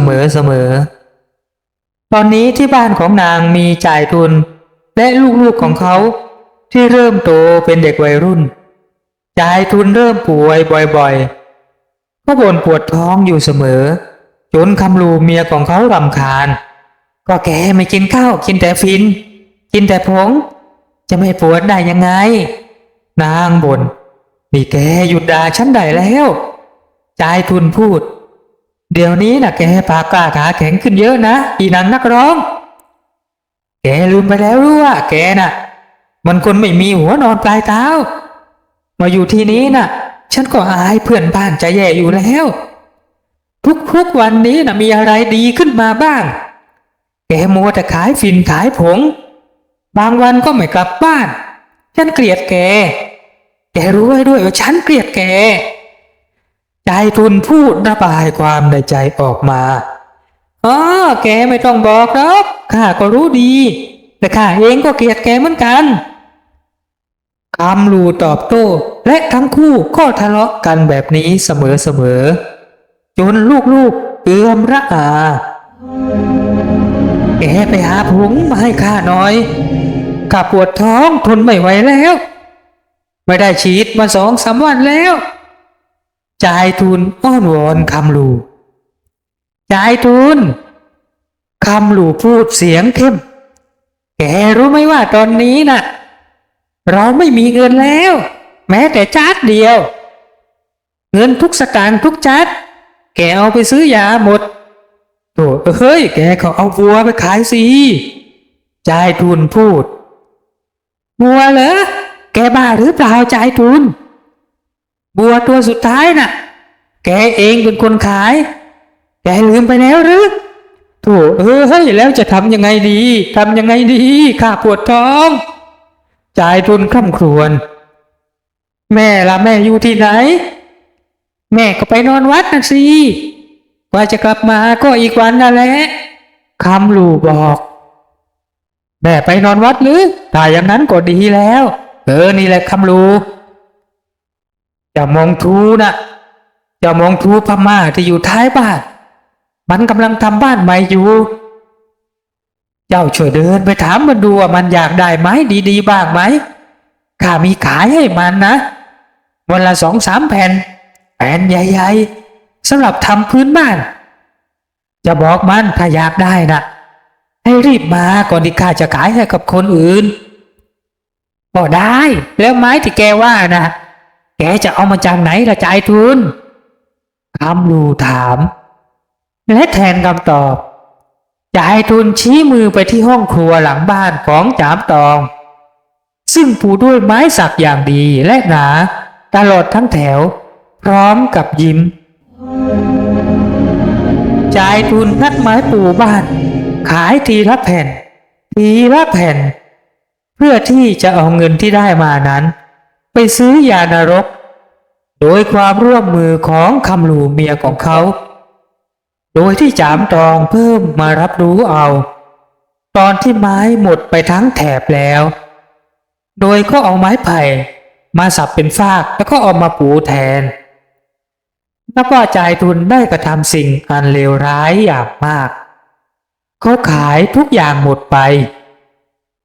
มอตอนนี้ที่บ้านของนางมีจ่ายทุนและลูกๆของเขาที่เริ่มโตเป็นเด็กวัยรุ่นจ่ายทุนเริ่มป่วยบ่อยๆก็บ่นปวดท้องอยู่เสมอจนคำลูเมียของเขารำคาญก็แกไม่กินข้าวกินแต่ฟินกินแต่ผงจะไม่ปวดได้ยังไงนางบ่นนี่แกหยุดด่าฉันได้แล้วจ่ายทุนพูดเดี๋ยวนี้น่ะแกปากกล้าขาแข็งขึ้นเยอะนะอีนางนักร้องแกลืมไปแล้วหรือว่าแกน่ะมันคนไม่มีหัวนอนปลายเท้ามาอยู่ที่นี้น่ะฉันก็อายเพื่อนบ้านจะแย่อยู่แล้วทุกวันนี้น่ะมีอะไรดีขึ้นมาบ้างแกมัวแต่ขายฟินขายผงบางวันก็ไม่กลับบ้านฉันเกลียดแกรู้ไว้ด้วยว่าฉันเกลียดแกใจทุนพูดระบายความในใจออกมาแกไม่ต้องบอกหรอกข้าก็รู้ดีแต่ข้าเองก็เกลียดแกเหมือนกันคำลูตอบโต้และทั้งคู่ก็ทะเลาะกันแบบนี้เสมอจนลูกๆเอือมระอา แกไปหาผงมาให้ข้าหน่อยข้าปวดท้องทนไม่ไหวแล้ว ไม่ได้ฉีดมา2-3 วันแล้วจายทุนอ้อนวอนคำลูจายทุนคำลูพูดเสียงเข้มแกรู้ไหมว่าตอนนี้น่ะเราไม่มีเงินแล้ว แม้แต่จ๊าดเดียว เงินทุกสตางค์ทุกจ๊าดแกเอาไปซื้อยาหมดโถ่เฮ้ยแกเขาเอาวัวไปขายสิจายทุนพูดวัวเหรอแกบ้าหรือเปล่าจายทุนวัวตัวสุดท้ายน่ะแกเองเป็นคนขายแกลืมไปแล้วหรือโถ่เฮ้ยแล้วจะทำยังไงดีข้าปวดท้องจายทุนคร่ำครวญแม่ล่ะแม่อยู่ที่ไหนแม่ก็ไปนอนวัดนะสิกว่าจะกลับมาก็อีกวันนั่นแหละคำลูบอกแม่ไปนอนวัดหรือถ้าอย่างนั้นก็ดีแล้วนี่แหละคำลูเจ้ามองทูนะเจ้ามองทูพม่าที่อยู่ท้ายบ้านมันกำลังทำบ้านใหม่อยู่เจ้าช่วยเดินไปถามมันดูว่ามันอยากได้ไม้ดีๆบ้างไหมข้ามีขายให้มันนะวันละ2-3 แผ่นใหญ่ๆสำหรับทำพื้นบ้านจะบอกมันถ้าอยากได้นะให้รีบมาก่อนที่ข้าจะขายให้กับคนอื่นก็ได้แล้วไม้ที่แกว่านะแกจะเอามาจากไหนล่ะจายทุนคำลูถามและแทนคำตอบจายทุนชี้มือไปที่ห้องครัวหลังบ้านของจามตองซึ่งปูด้วยไม้สักอย่างดีและหนาตลอดทั้งแถวพร้อมกับยิ้มจายทุนนัดไม้ปูบ้านขายทีละแผ่นเพื่อที่จะเอาเงินที่ได้มานั้นไปซื้อยานรกโดยความร่วมมือของคำลูเมียของเขาโดยที่จามตองเพิ่มมารับรู้เอาตอนที่ไม้หมดไปทั้งแถบแล้วโดยก็เอาไม้ไผ่มาสับเป็นฟากแล้วก็เอามาปูแทนนับว่าจายทุนได้กระทำสิ่งอันเลวร้ายอย่างมากเขาขายทุกอย่างหมดไป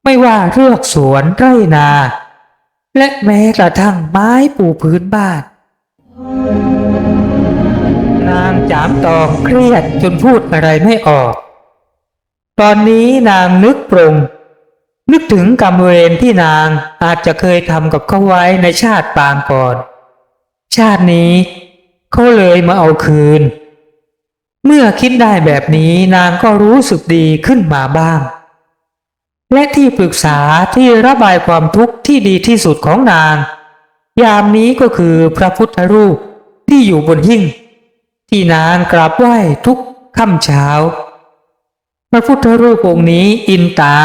ไม่ว่าเรือกสวนไร่นาและแม้กระทั่งไม้ปูพื้นบ้านนางจามตองเครียดจนพูดอะไรไม่ออกตอนนี้นางนึกปรงนึกถึงกรรมเวรที่นางอาจจะเคยทำกับเขาไว้ในชาติปางก่อนชาตินี้เขาเลยมาเอาคืนเมื่อคิดได้แบบนี้นางก็รู้สึกดีขึ้นมาบ้างและที่ปรึกษาที่ระบายความทุกข์ที่ดีที่สุดของนางยามนี้ก็คือพระพุทธรูปที่อยู่บนหิ้งที่นางกราบไหว้ทุกค่ำเช้าพระพุทธรูปองค์นี้อินตา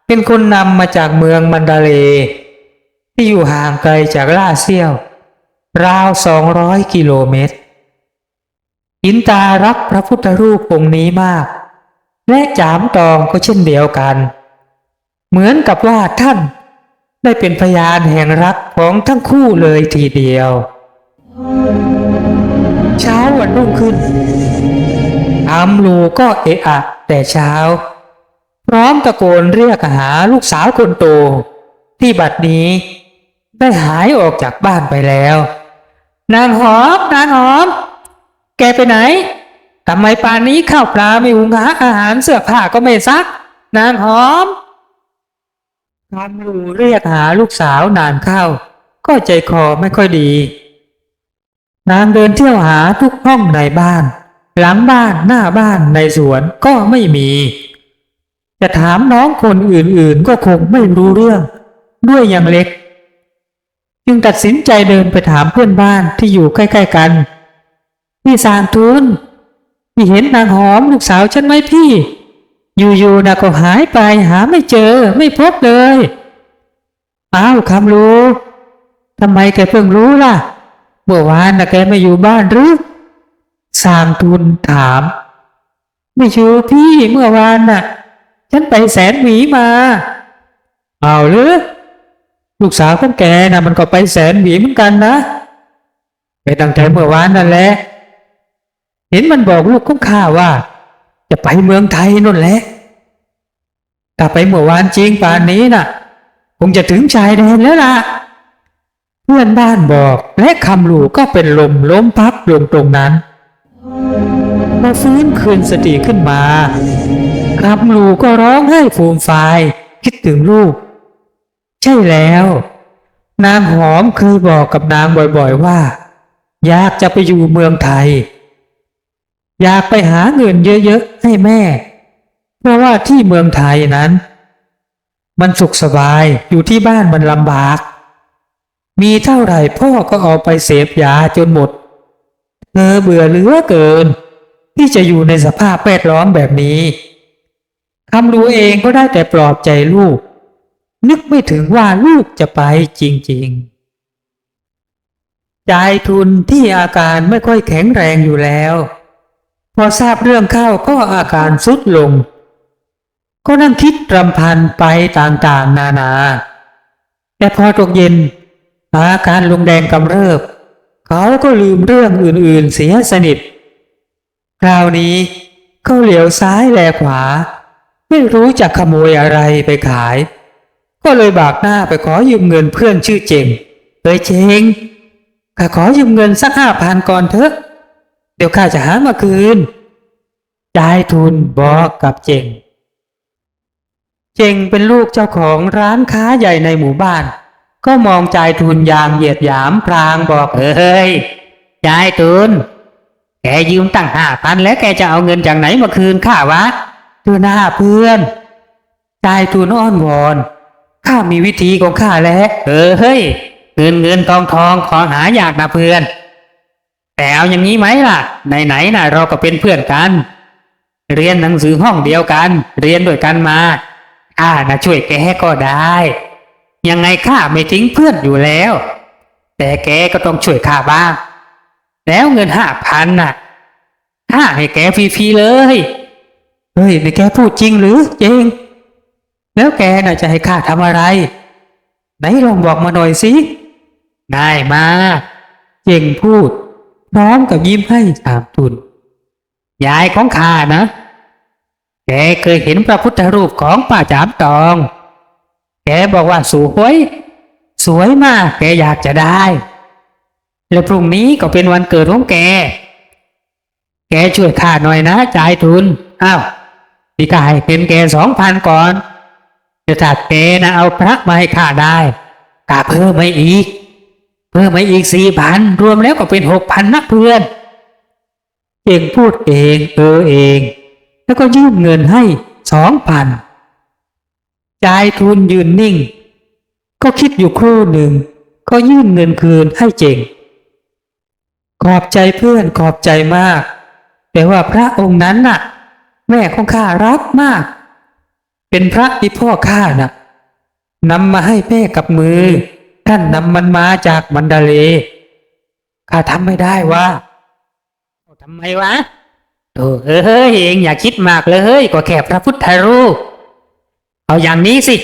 เป็นคนนำมาจากเมืองมันดาเลที่อยู่ห่างไกลจากล่าเซี่ยวราว200 กิโลเมตรอินตารักพระพุทธรูปองค์นี้มากและจามตองก็เช่นเดียวกันเหมือนกับว่าท่านได้เป็นพยานแห่งรักของทั้งคู่เลยทีเดียวเช้าวันรุ่งขึ้นคำลูก็เอะอะแต่เช้าพร้อมตะโกนเรียกหาลูกสาวคนโตที่บัดนี้ได้หายออกจากบ้านไปแล้วนางหอมแกไปไหนทำไมป่านนี้ข้าวปลาไม่หุงหาอาหารเสื้อผ้าก็ไม่ซักนางหอมคำลูเรียกหาลูกสาวนานเข้าก็ใจคอไม่ค่อยดีนางเดินเที่ยวหาทุกห้องในบ้านหลังบ้านหน้าบ้านในสวนก็ไม่มีจะถามน้องคนอื่นๆก็คงไม่รู้เรื่องด้วยอย่างเล็กจึงตัดสินใจเดินไปถามเพื่อนบ้านที่อยู่ใกล้ๆกันพี่สางทุนพี่เห็นนางหอมลูกสาวฉันไหมพี่อยู่ๆนะก็หายไปหาไม่เจอไม่พบเลยอ้าวคำรู้ทำไมแกเพิ่งรู้ล่ะเมื่อวานนะแกไม่อยู่บ้านหรือสางทุนถามไม่อยู่พี่เมื่อวานน่ะฉันไปแสนหวีมาเอาหรือลูกสาวของแกนะมันก็ไปแสนหวีเหมือนกันนะไปตั้งแต่เมื่อวานนั่นแหละเห็นมันบอกลูกของข้าว่าจะไปเมืองไทยนั่นแหละ ถ้าไปเมื่อวานจริงป่านนี้น่ะคงจะถึงชายแดนแล้วล่ะเพื่อนบ้านบอกและคำลูก็เป็นลมล้มพับลงตรงนั้นพอฟื้นคืนสติขึ้นมาคำลูก็ร้องไห้ฟูมฟายคิดถึงลูกใช่แล้วนางหอมเคยบอกกับนางบ่อยๆว่าอยากจะไปอยู่เมืองไทยอยากไปหาเงินเยอะๆให้แม่เพราะว่าที่เมืองไทยนั้นมันสุขสบายอยู่ที่บ้านมันลำบากมีเท่าไหร่พ่อก็เอาไปเสพยาจนหมดเธอเบื่อเหลือเกินที่จะอยู่ในสภาพแวดล้อมแบบนี้คำรู้เองก็ได้แต่ปลอบใจลูกนึกไม่ถึงว่าลูกจะไปจริงๆจ่ายทุนที่อาการไม่ค่อยแข็งแรงอยู่แล้วพอทราบเรื่องเข้าก็อาการทรุดลงก็นั่งคิดรำพันไปต่างๆนานาแต่พอตกเย็นอาการลงแดงกำเริบเขาก็ลืมเรื่องอื่นๆเสียสนิทคราวนี้เขาเหลียวซ้ายแลขวาไม่รู้จะขโมยอะไรไปขายก็เลยบากหน้าไปขอยืมเงินเพื่อนชื่อเจงเจงข้าขอยืมเงินสัก5,000ก่อนเถอะเดี๋ยวข้าจะหามาคืนจ่ายทุนบอกกับเจงเป็นลูกเจ้าของร้านค้าใหญ่ในหมู่บ้านก็มองจ่ายทุนอย่างเหยียดหยามพลางบอกเฮ้ยจ่ายทุนแกยืมตั้ง5,000แล้วแกจะเอาเงินจากไหนมาคืนข้าวะเธอหน้าเพื่อนจ่ายทุนอ้อนวอนข้ามีวิธีของข้าแล้วเฮ้ยเงินทองของหายากนะเพื่อนแต่เอาอย่างนี้ไหมล่ะไหนน่ะเราก็เป็นเพื่อนกันเรียนหนังสือห้องเดียวกันเรียนด้วยกันมาข้านะช่วยแกก็ได้ยังไงข้าไม่ทิ้งเพื่อนอยู่แล้วแต่แกก็ต้องช่วยข้าบ้างแล้วเงิน5,000น่ะข้าให้แกฟรีๆเลยเฮ้ยนี่แกพูดจริงหรือเจงแล้วแกน่ะจะให้ข้าทำอะไรไหนลองบอกมาหน่อยสิง่ายมากเจงพูดพร้อมกับยิ้มให้ตามทุนยายของข้านะแกเคยเห็นพระพุทธรูปของป้าจามตองแกบอกว่าสวยมากแกอยากจะได้แล้วพรุ่งนี้ก็เป็นวันเกิดของแกช่วยข้าหน่อยนะจ่ายทุนอ้าวพี่ข้าให้เป็นแก2,000ก่อนจะถ้าแกนะเอาพระมาให้ข้าได้ข้าเพิ่มให้อีก4,000รวมแล้วก็เป็น6,000นะเพื่อนเองพูดเองเองแล้วก็ยื่นเงินให้2,000จ่ายทุนยืนนิ่งก็คิดอยู่ครู่หนึ่งก็ยื่นเงินคืนให้เจงขอบใจเพื่อนขอบใจมากแต่ว่าพระองค์นั้นน่ะแม่ของข้ารักมากเป็นพระที่พ่อข้าน่ะนำมาให้แม่กับมือท่านนำมันมาจากมันดาเลข้าทำไม่ได้วะทำไมวะเฮ้ยเองอย่าคิดมากเลยก็แค่พระพุทธรูปเอาอย่างนี้สิ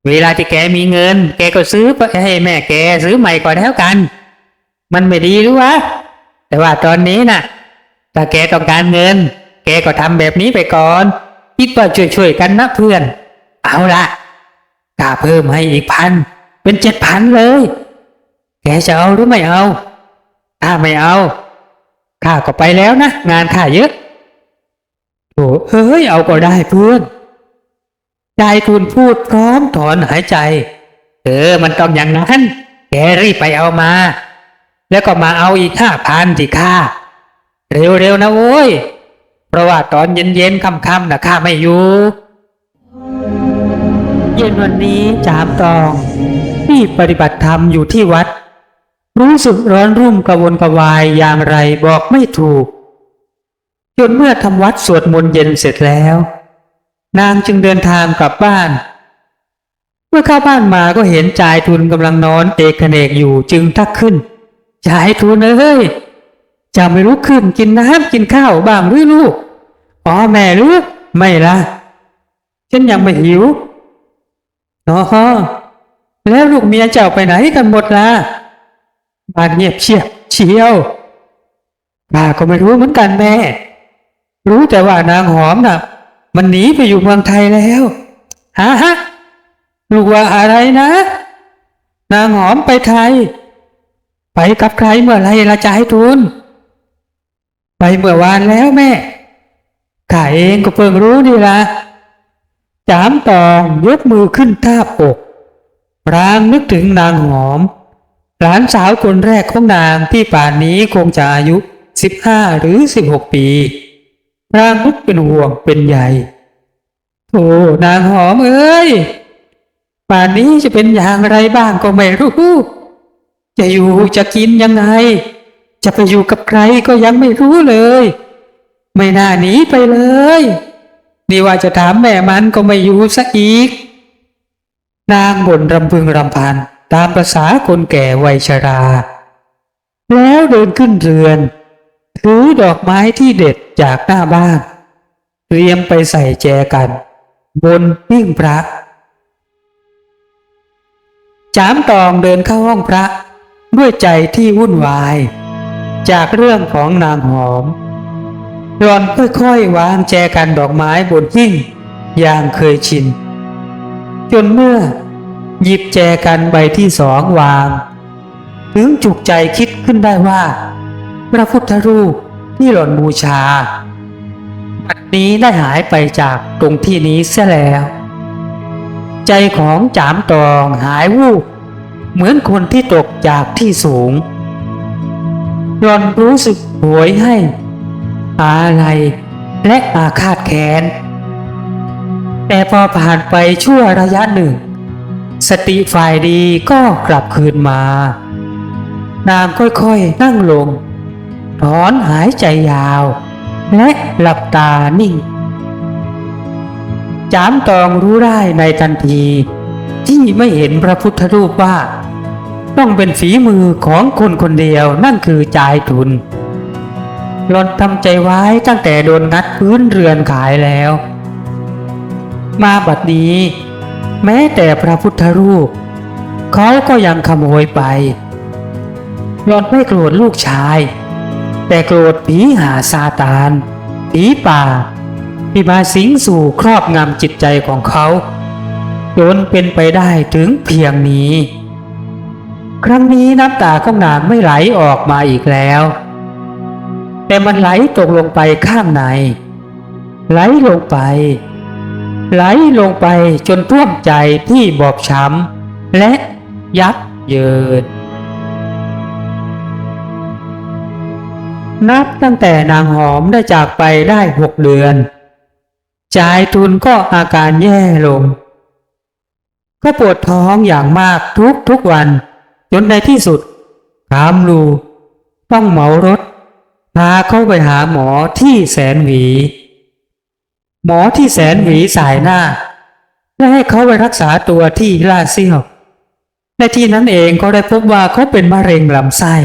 เวลาที่แกมีเงินแกก็ซื้อไปให้แม่แกซื้อใหม่ก่อนแล้วกันมันไม่ดีหรือวะแต่ว่าตอนนี้น่ะถ้าแกต้องการเงินแกก็ทำแบบนี้ไปก่อนคิดว่าช่วยกันนะเพื่อนเอาละข้าเพิ่มให้อีก1,000เป็น7,000เลยแกจะเอาหรือไม่เอาถ้าไม่เอาข้าก็ไปแล้วนะงานข้าเยอะเฮ้ยเอาก็ได้เพื่อนใจทุนพูดพร้อมถอนหายใจมันต้องอย่างนั้นแกรีบไปเอามาแล้วก็มาเอาอีก5,000ที่ข้าเร็วๆนะโว้ยเพราะว่าตอนเย็นๆค่ำๆนะข้าไม่อยู่เย็นวันนี้จามตองที่ปฏิบัติธรรมอยู่ที่วัดรู้สึกร้อนรุ่มกระวนกระวายอย่างไรบอกไม่ถูกจนเมื่อทำวัดสวดมนต์เย็นเสร็จแล้วนางจึงเดินทางกลับบ้านเมื่อเข้าบ้านมาก็เห็นจ่ายทุนกำลังนอนเอกเนกอยู่จึงทักขึ้นจ่ายทุนเอ้ยจะไม่ลุกขึ้นกินน้ำกินข้าวบ้างหรือลูกแม่หรือไม่ล่ะฉันยังไม่หิวแล้วลูกเมียเจ้าไปไหนกันหมดล่ะบ้านเงียบเชียวข้าก็ไม่รู้เหมือนกันแม่รู้แต่ว่านางหอมน่ะ มันหนีไปอยู่เมืองไทยแล้วฮะลูกว่าอะไรนะนางหอมไปไทยไปกับใครเมื่อไรละจ่ายทุนไปเมื่อวานแล้วแม่ข้าเองก็เพิ่งรู้นี่ละจามตองยกมือขึ้นทาบอกพรางนึกถึงนางหอมหลานสาวคนแรกของนางที่ป่านนี้คงจะอายุ15 หรือ 16 ปีพรางนึกเป็นห่วงเป็นใยโธ่นางหอมเอ้ยป่านนี้จะเป็นอย่างไรบ้างก็ไม่รู้จะอยู่จะกินยังไงจะไปอยู่กับใครก็ยังไม่รู้เลยไม่น่าหนีไปเลยนี่ว่าจะถามแม่มันก็ไม่อยู่ซะอีกนางบ่นรำพึงรำพันตามภาษาคนแก่วัยชราแล้วเดินขึ้นเรือนถือดอกไม้ที่เด็ดจากหน้าบ้านเตรียมไปใส่แจกันบนหิ้งพระจามตองเดินเข้าห้องพระด้วยใจที่วุ่นวายจากเรื่องของนางหอมหล่อนค่อยๆวางแจกันดอกไม้บนหิ้งอย่างเคยชินจนเมื่อหยิบแจกันใบที่2วางถึงจุกใจคิดขึ้นได้ว่าพระพุทธรูปที่หล่อนบูชาบัดนี้ได้หายไปจากตรงที่นี้เสียแล้วใจของจามตองหายวูบเหมือนคนที่ตกจากที่สูงหล่อนรู้สึกโหยให้อาลัยและอาฆาตแค้นแต่พอผ่านไปชั่วระยะหนึ่งสติฝ่ายดีก็กลับคืนมานางค่อยๆนั่งลงถอนหายใจยาวและหลับตานิ่งจามตองรู้ได้ในทันทีที่ไม่เห็นพระพุทธรูปว่าต้องเป็นฝีมือของคนคนเดียวนั่นคือจายทุนหล่อนทำใจไว้ตั้งแต่โดนงัดพื้นเรือนขายแล้วมาบัดนี้แม้แต่พระพุทธรูปเขาก็ยังขโมยไปหล่อนไม่โกรธลูกชายแต่โกรธผีหาซาตานผีป่าที่มาสิงสู่ครอบงำจิตใจของเขาจนเป็นไปได้ถึงเพียงนี้ครั้งนี้น้ำตาของนางไม่ไหลออกมาอีกแล้วแต่มันไหลตกลงไปข้างในไหลลงไปจนท่วมใจที่บอบช้ำและยับเยินนับตั้งแต่นางหอมได้จากไปได้6 เดือนจายทุนก็อาการแย่ลงก็ปวดท้องอย่างมากทุกวันจนในที่สุดคามลูต้องเหมารถพาเขาไปหาหมอที่แสนหวีหมอที่แสนหวีสายหน้าและให้เขาไปรักษาตัวที่ลาดเซี่ยวในที่นั้นเองก็ได้พบว่าเขาเป็นมะเร็งลำไส้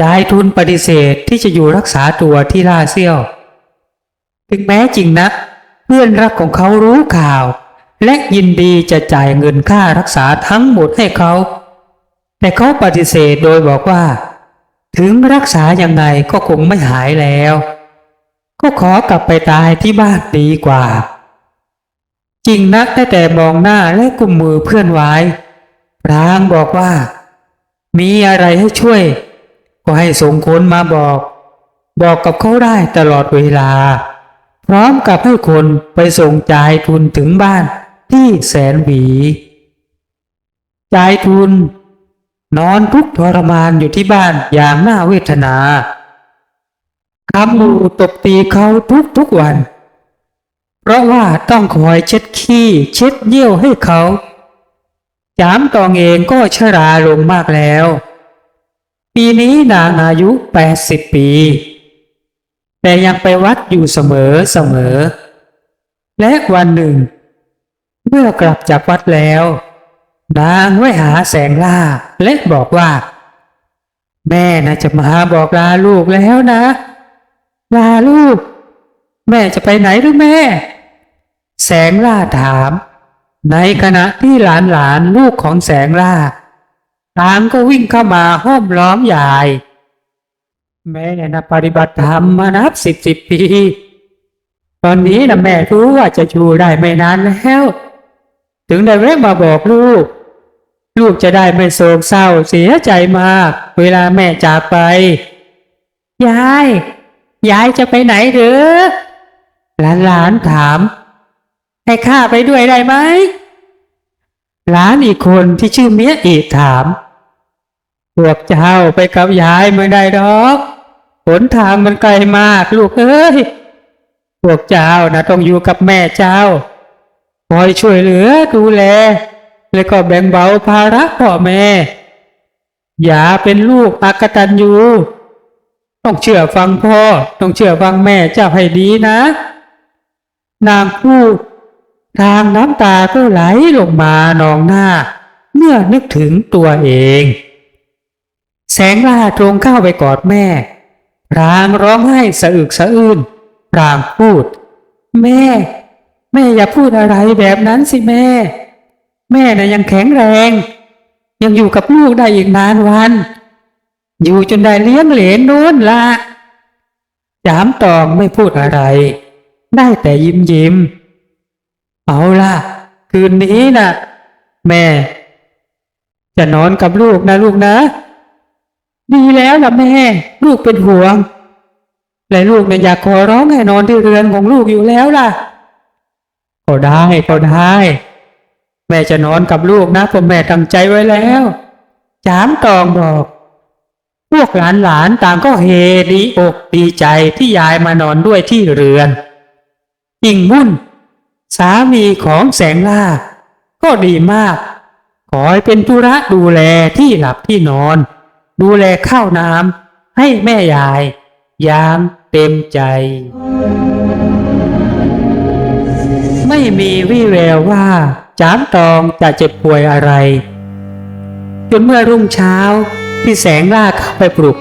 จายทุนปฏิเสธที่จะอยู่รักษาตัวที่ลาดเซี่ยวถึงแม้จริงนักเพื่อนรักของเขารู้ข่าวและยินดีจะจ่ายเงินค่ารักษาทั้งหมดให้เขาแต่เขาปฏิเสธโดยบอกว่าถึงรักษาอย่างไรก็คงไม่หายแล้วก็ขอกลับไปตายที่บ้านดีกว่าจริงนักได้แต่มองหน้าและกุมมือเพื่อนไว้พรางบอกว่ามีอะไรให้ช่วยก็ให้ส่งคนมาบอกกับเขาได้ตลอดเวลาพร้อมกับให้คนไปส่งจายทุนถึงบ้านที่แสนหวีจายทุนนอนทุกข์ทรมานอยู่ที่บ้านอย่างน่าเวทนาคำมูตบตีเขาทุกวันเพราะว่าต้องคอยเช็ดขี้เช็ดเยี่ยวให้เขาจามตองเองก็ชราลงมากแล้วปีนี้นางอายุ80 ปีแต่ยังไปวัดอยู่เสมอและวันหนึ่งเมื่อกลับจากวัดแล้วนางไว้หาแสงล่าและบอกว่าแม่น่าจะมาบอกลาลูกแล้วนะลาลูกแม่จะไปไหนหรือแม่แสงล่าถามในขณะที่หลานลูกของแสงล่าต่างก็วิ่งเข้ามาห้อมล้อมยายแม่น่ะปฏิบัติธรรมมานับสิบปี ตอนนี้นะแม่รู้ว่าจะอยู่ได้ไม่นานแล้วถึงได้แวะมาบอกลูกจะได้ไม่โศกเศร้าเสียใจมากเวลาแม่จากไปยายจะไปไหนหรือหลานถามให้ข้าไปด้วยได้ไหมหลานอีกคนที่ชื่อเมียอีกถามพวกเจ้าไปกับยายไม่ได้หรอกหนทางมันไกลมากลูกเอ้ยพวกเจ้านะต้องอยู่กับแม่เจ้าคอยช่วยเหลือดูแลแล้วก็แบ่งเบาภาระพ่อแม่อย่าเป็นลูกอกตัญญูต้องเชื่อฟังพ่อต้องเชื่อฟังแม่เจ้าให้ดีนะนางพูดทางน้ำตาก็ไหลลงมานองหน้าเมื่อนึกถึงตัวเองแสงล่าตรงเข้าไปกอดแม่พรางร้องไห้สะอึกสะอื้นพรางพูดแม่อย่าพูดอะไรแบบนั้นสิแม่น่ะยังแข็งแรงยังอยู่กับลูกได้อีกนานวันอยู่จนได้เลี้ยงเหลนโน้นละจามตองไม่พูดอะไรได้แต่ยิ้มเอาล่ะคืนนี้นะแม่จะนอนกับลูกนะลูกนะดีแล้วล่ะแม่ลูกเป็นห่วงและลูกเนี่ยอยากขอร้องให้นอนที่เรือนของลูกอยู่แล้วล่ะก็ได้แม่จะนอนกับลูกนะผมแม่ตั้งใจไว้แล้วจามตองบอกพวกหลานต่างก็เฮดีอกดีใจที่ยายมานอนด้วยที่เรือนยิ่งมุ่นสามีของแสงล่าก็ดีมากคอยเป็นธุระดูแลที่หลับที่นอนดูแลข้าวน้ำให้แม่ยายยามเต็มใจไม่มีวี่แววว่าจามตองจะเจ็บป่วยอะไรจนเมื่อรุ่งเช้าที่แสงล่าเข้าไปปลุก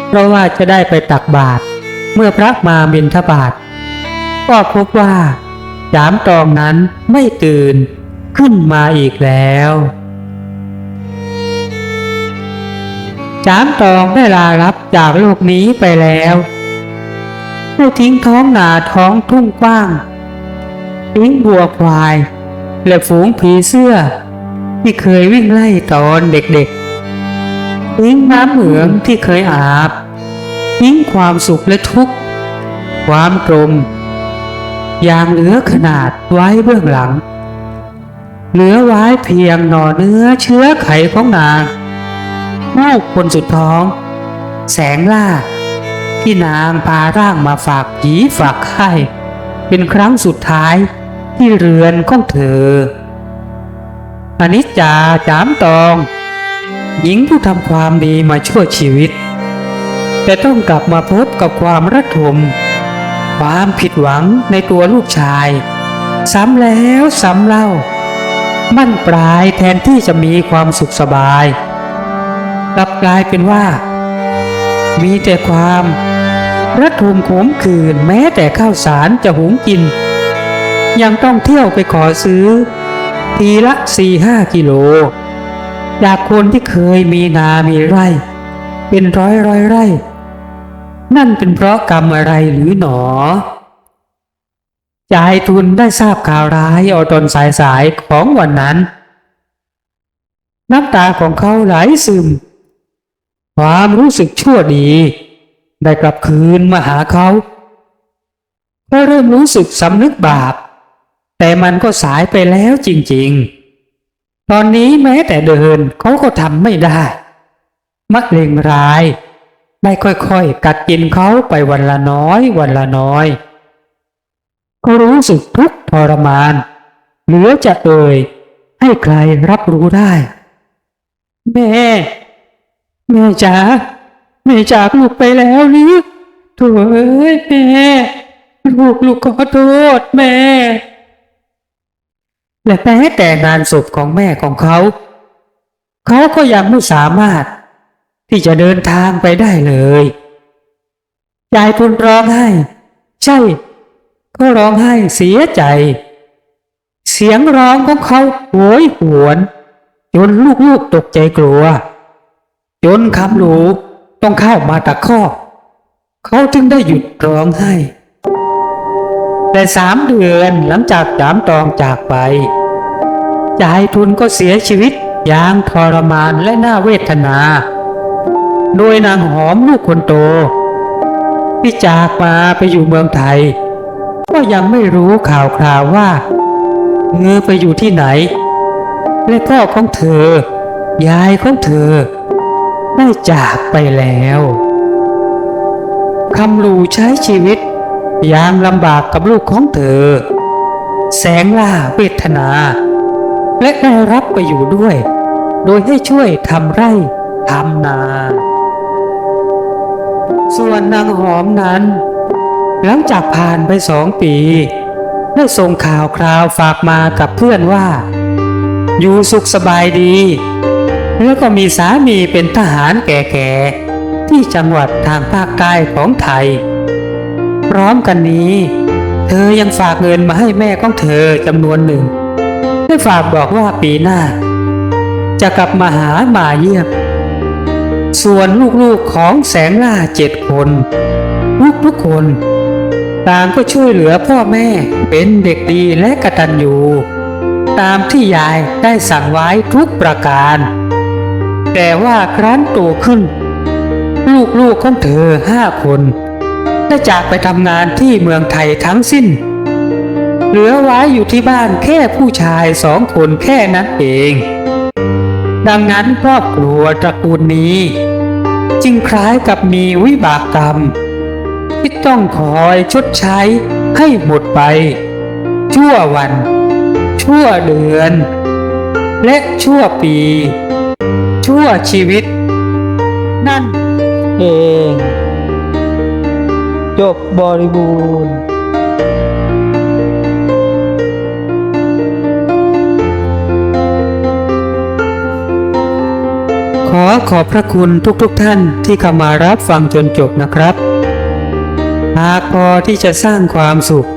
เพราะว่าจะได้ไปตักบาตรเมื่อพระมาบิณฑบาตก็พบว่าจามตองนั้นไม่ตื่นขึ้นมาอีกแล้วจามตองได้ลาลับจากโลกนี้ไปแล้วได้ทิ้งท้องนาท้องทุ่งกว้างทิ้งวัวควายและฝูงผีเสื้อที่เคยวิ่งไล่ตอนเด็กๆทิ้งน้ำเหมืองที่เคยอาบทิ้งความสุขและทุกข์ความกลมอย่างเหลือขนาดไว้เบื้องหลังเหลือไว้เพียงหน่อเนื้อเชื้อไขของนางลูกคนสุดท้องแสงล่าที่นางพาร่างมาฝากผีฝากไข่เป็นครั้งสุดท้ายที่เรือนของเธออนิจจาจามตองหญิงผู้ทำความดีมาชั่วชีวิตแต่ต้องกลับมาพบกับความระทมความผิดหวังในตัวลูกชายซ้ำแล้วซ้ำเล่ามั่นปลายแทนที่จะมีความสุขสบายกลับกลายเป็นว่ามีแต่ความระทมขมขื่นแม้แต่ข้าวสารจะหุงกินยังต้องเที่ยวไปขอซื้อทีละ 4-5 กิโลจากคนที่เคยมีนามีไร่เป็นร้อยไร่นั่นเป็นเพราะกรรมอะไรหรือหนอจ่ายทุนได้ทราบข่าวร้ายเอาตอนสายของวันนั้นน้ำตาของเขาไหลซึมความรู้สึกชั่วดีได้กลับคืนมาหาเขาเริ่มรู้สึกสำนึกบาปแต่มันก็สายไปแล้วจริงๆตอนนี้แม้แต่เดินเขาก็ทำไม่ได้มะเร็งร้ายได้ค่อยๆกัดกินเขาไปวันละน้อยเขารู้สึกทุกข์ทรมานเหลือจะให้ใครรับรู้ได้แม่จ๋าแม่จากลูกไปแล้วหรือโถ่เอ้ยแม่ลูกขอโทษแม่และแม้แต่งานศพของแม่ของเขาก็ยังไม่สามารถที่จะเดินทางไปได้เลยยายทุนร้องไห้ใช่ก็ร้องไห้เสียใจเสียงร้องของเขาโหยหวนจนลูกๆตกใจกลัวจนคำหลูต้องเข้ามาตะคอกเขาจึงได้หยุดร้องไห้ และ3 เดือนหลังจากจามตองจากไปยายทุนก็เสียชีวิตอย่างทรมานและน่าเวทนา โดยนางหอมลูกคนโตที่จากมาไปอยู่เมืองไทยก็ยังไม่รู้ข่าวคราวว่าเธอไปอยู่ที่ไหนและพ่อของเธอยายของเธอได้จากไปแล้วคำลูใช้ชีวิตอย่างลำบากกับลูกของเธอแสงล่าเวทนาและได้รับไปอยู่ด้วยโดยให้ช่วยทำไร่ทำนาส่วนนางหอมนั้นหลังจากผ่านไป2 ปีได้ส่งข่าวคราวฝากมากับเพื่อนว่าอยู่สุขสบายดีแล้วก็มีสามีเป็นทหารแก่ๆที่จังหวัดทางภาคใต้ของไทยพร้อมกันนี้เธอยังฝากเงินมาให้แม่ของเธอจำนวนหนึ่งได้ฝากบอกว่าปีหน้าจะกลับมาหามาเยี่ยมส่วนลูกๆของแสงล่า7 คนทุกคนต่างก็ช่วยเหลือพ่อแม่เป็นเด็กดีและกตัญญูตามที่ยายได้สั่งไว้ทุกประการแต่ว่าครั้นโตขึ้นลูกของเธอ5 คนได้จากไปทำงานที่เมืองไทยทั้งสิ้นเหลือไว้อยู่ที่บ้านแค่ผู้ชาย2 คนแค่นั้นเองดังนั้นครอบครัวตระกูลนี้จึงคล้ายกับมีวิบากกรรมที่ต้องคอยชดใช้ให้หมดไปชั่ววันชั่วเดือนและชั่วปีชั่วชีวิตนั่นเองจบบริบูรณ์ขอบพระคุณทุกท่านที่เข้ามารับฟังจนจบนะครับหากพอที่จะสร้างความสุข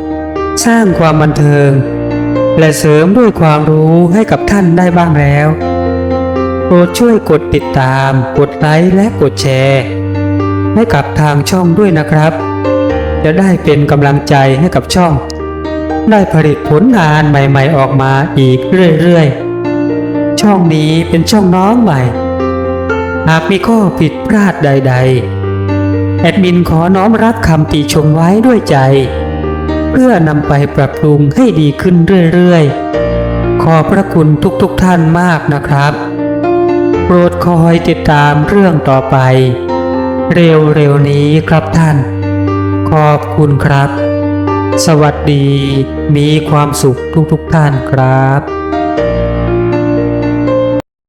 สร้างความบันเทิงและเสริมด้วยความรู้ให้กับท่านได้บ้างแล้วโปรดช่วยกดติดตามกดไลค์และกดแชร์ให้กับทางช่องด้วยนะครับจะได้เป็นกำลังใจให้กับช่องได้ผลิตผลงานใหม่ๆออกมาอีกเรื่อยๆช่องนี้เป็นช่องน้องใหม่หากมีข้อผิดพลาดใดๆแอดมินขอน้อมรับคำติชมไว้ด้วยใจเพื่อนำไปปรับปรุงให้ดีขึ้นเรื่อยๆขอบพระคุณทุกท่านมากนะครับโปรดคอยติดตามเรื่องต่อไปเร็วๆนี้ครับท่านขอบคุณครับสวัสดีมีความสุขทุกท่านครับ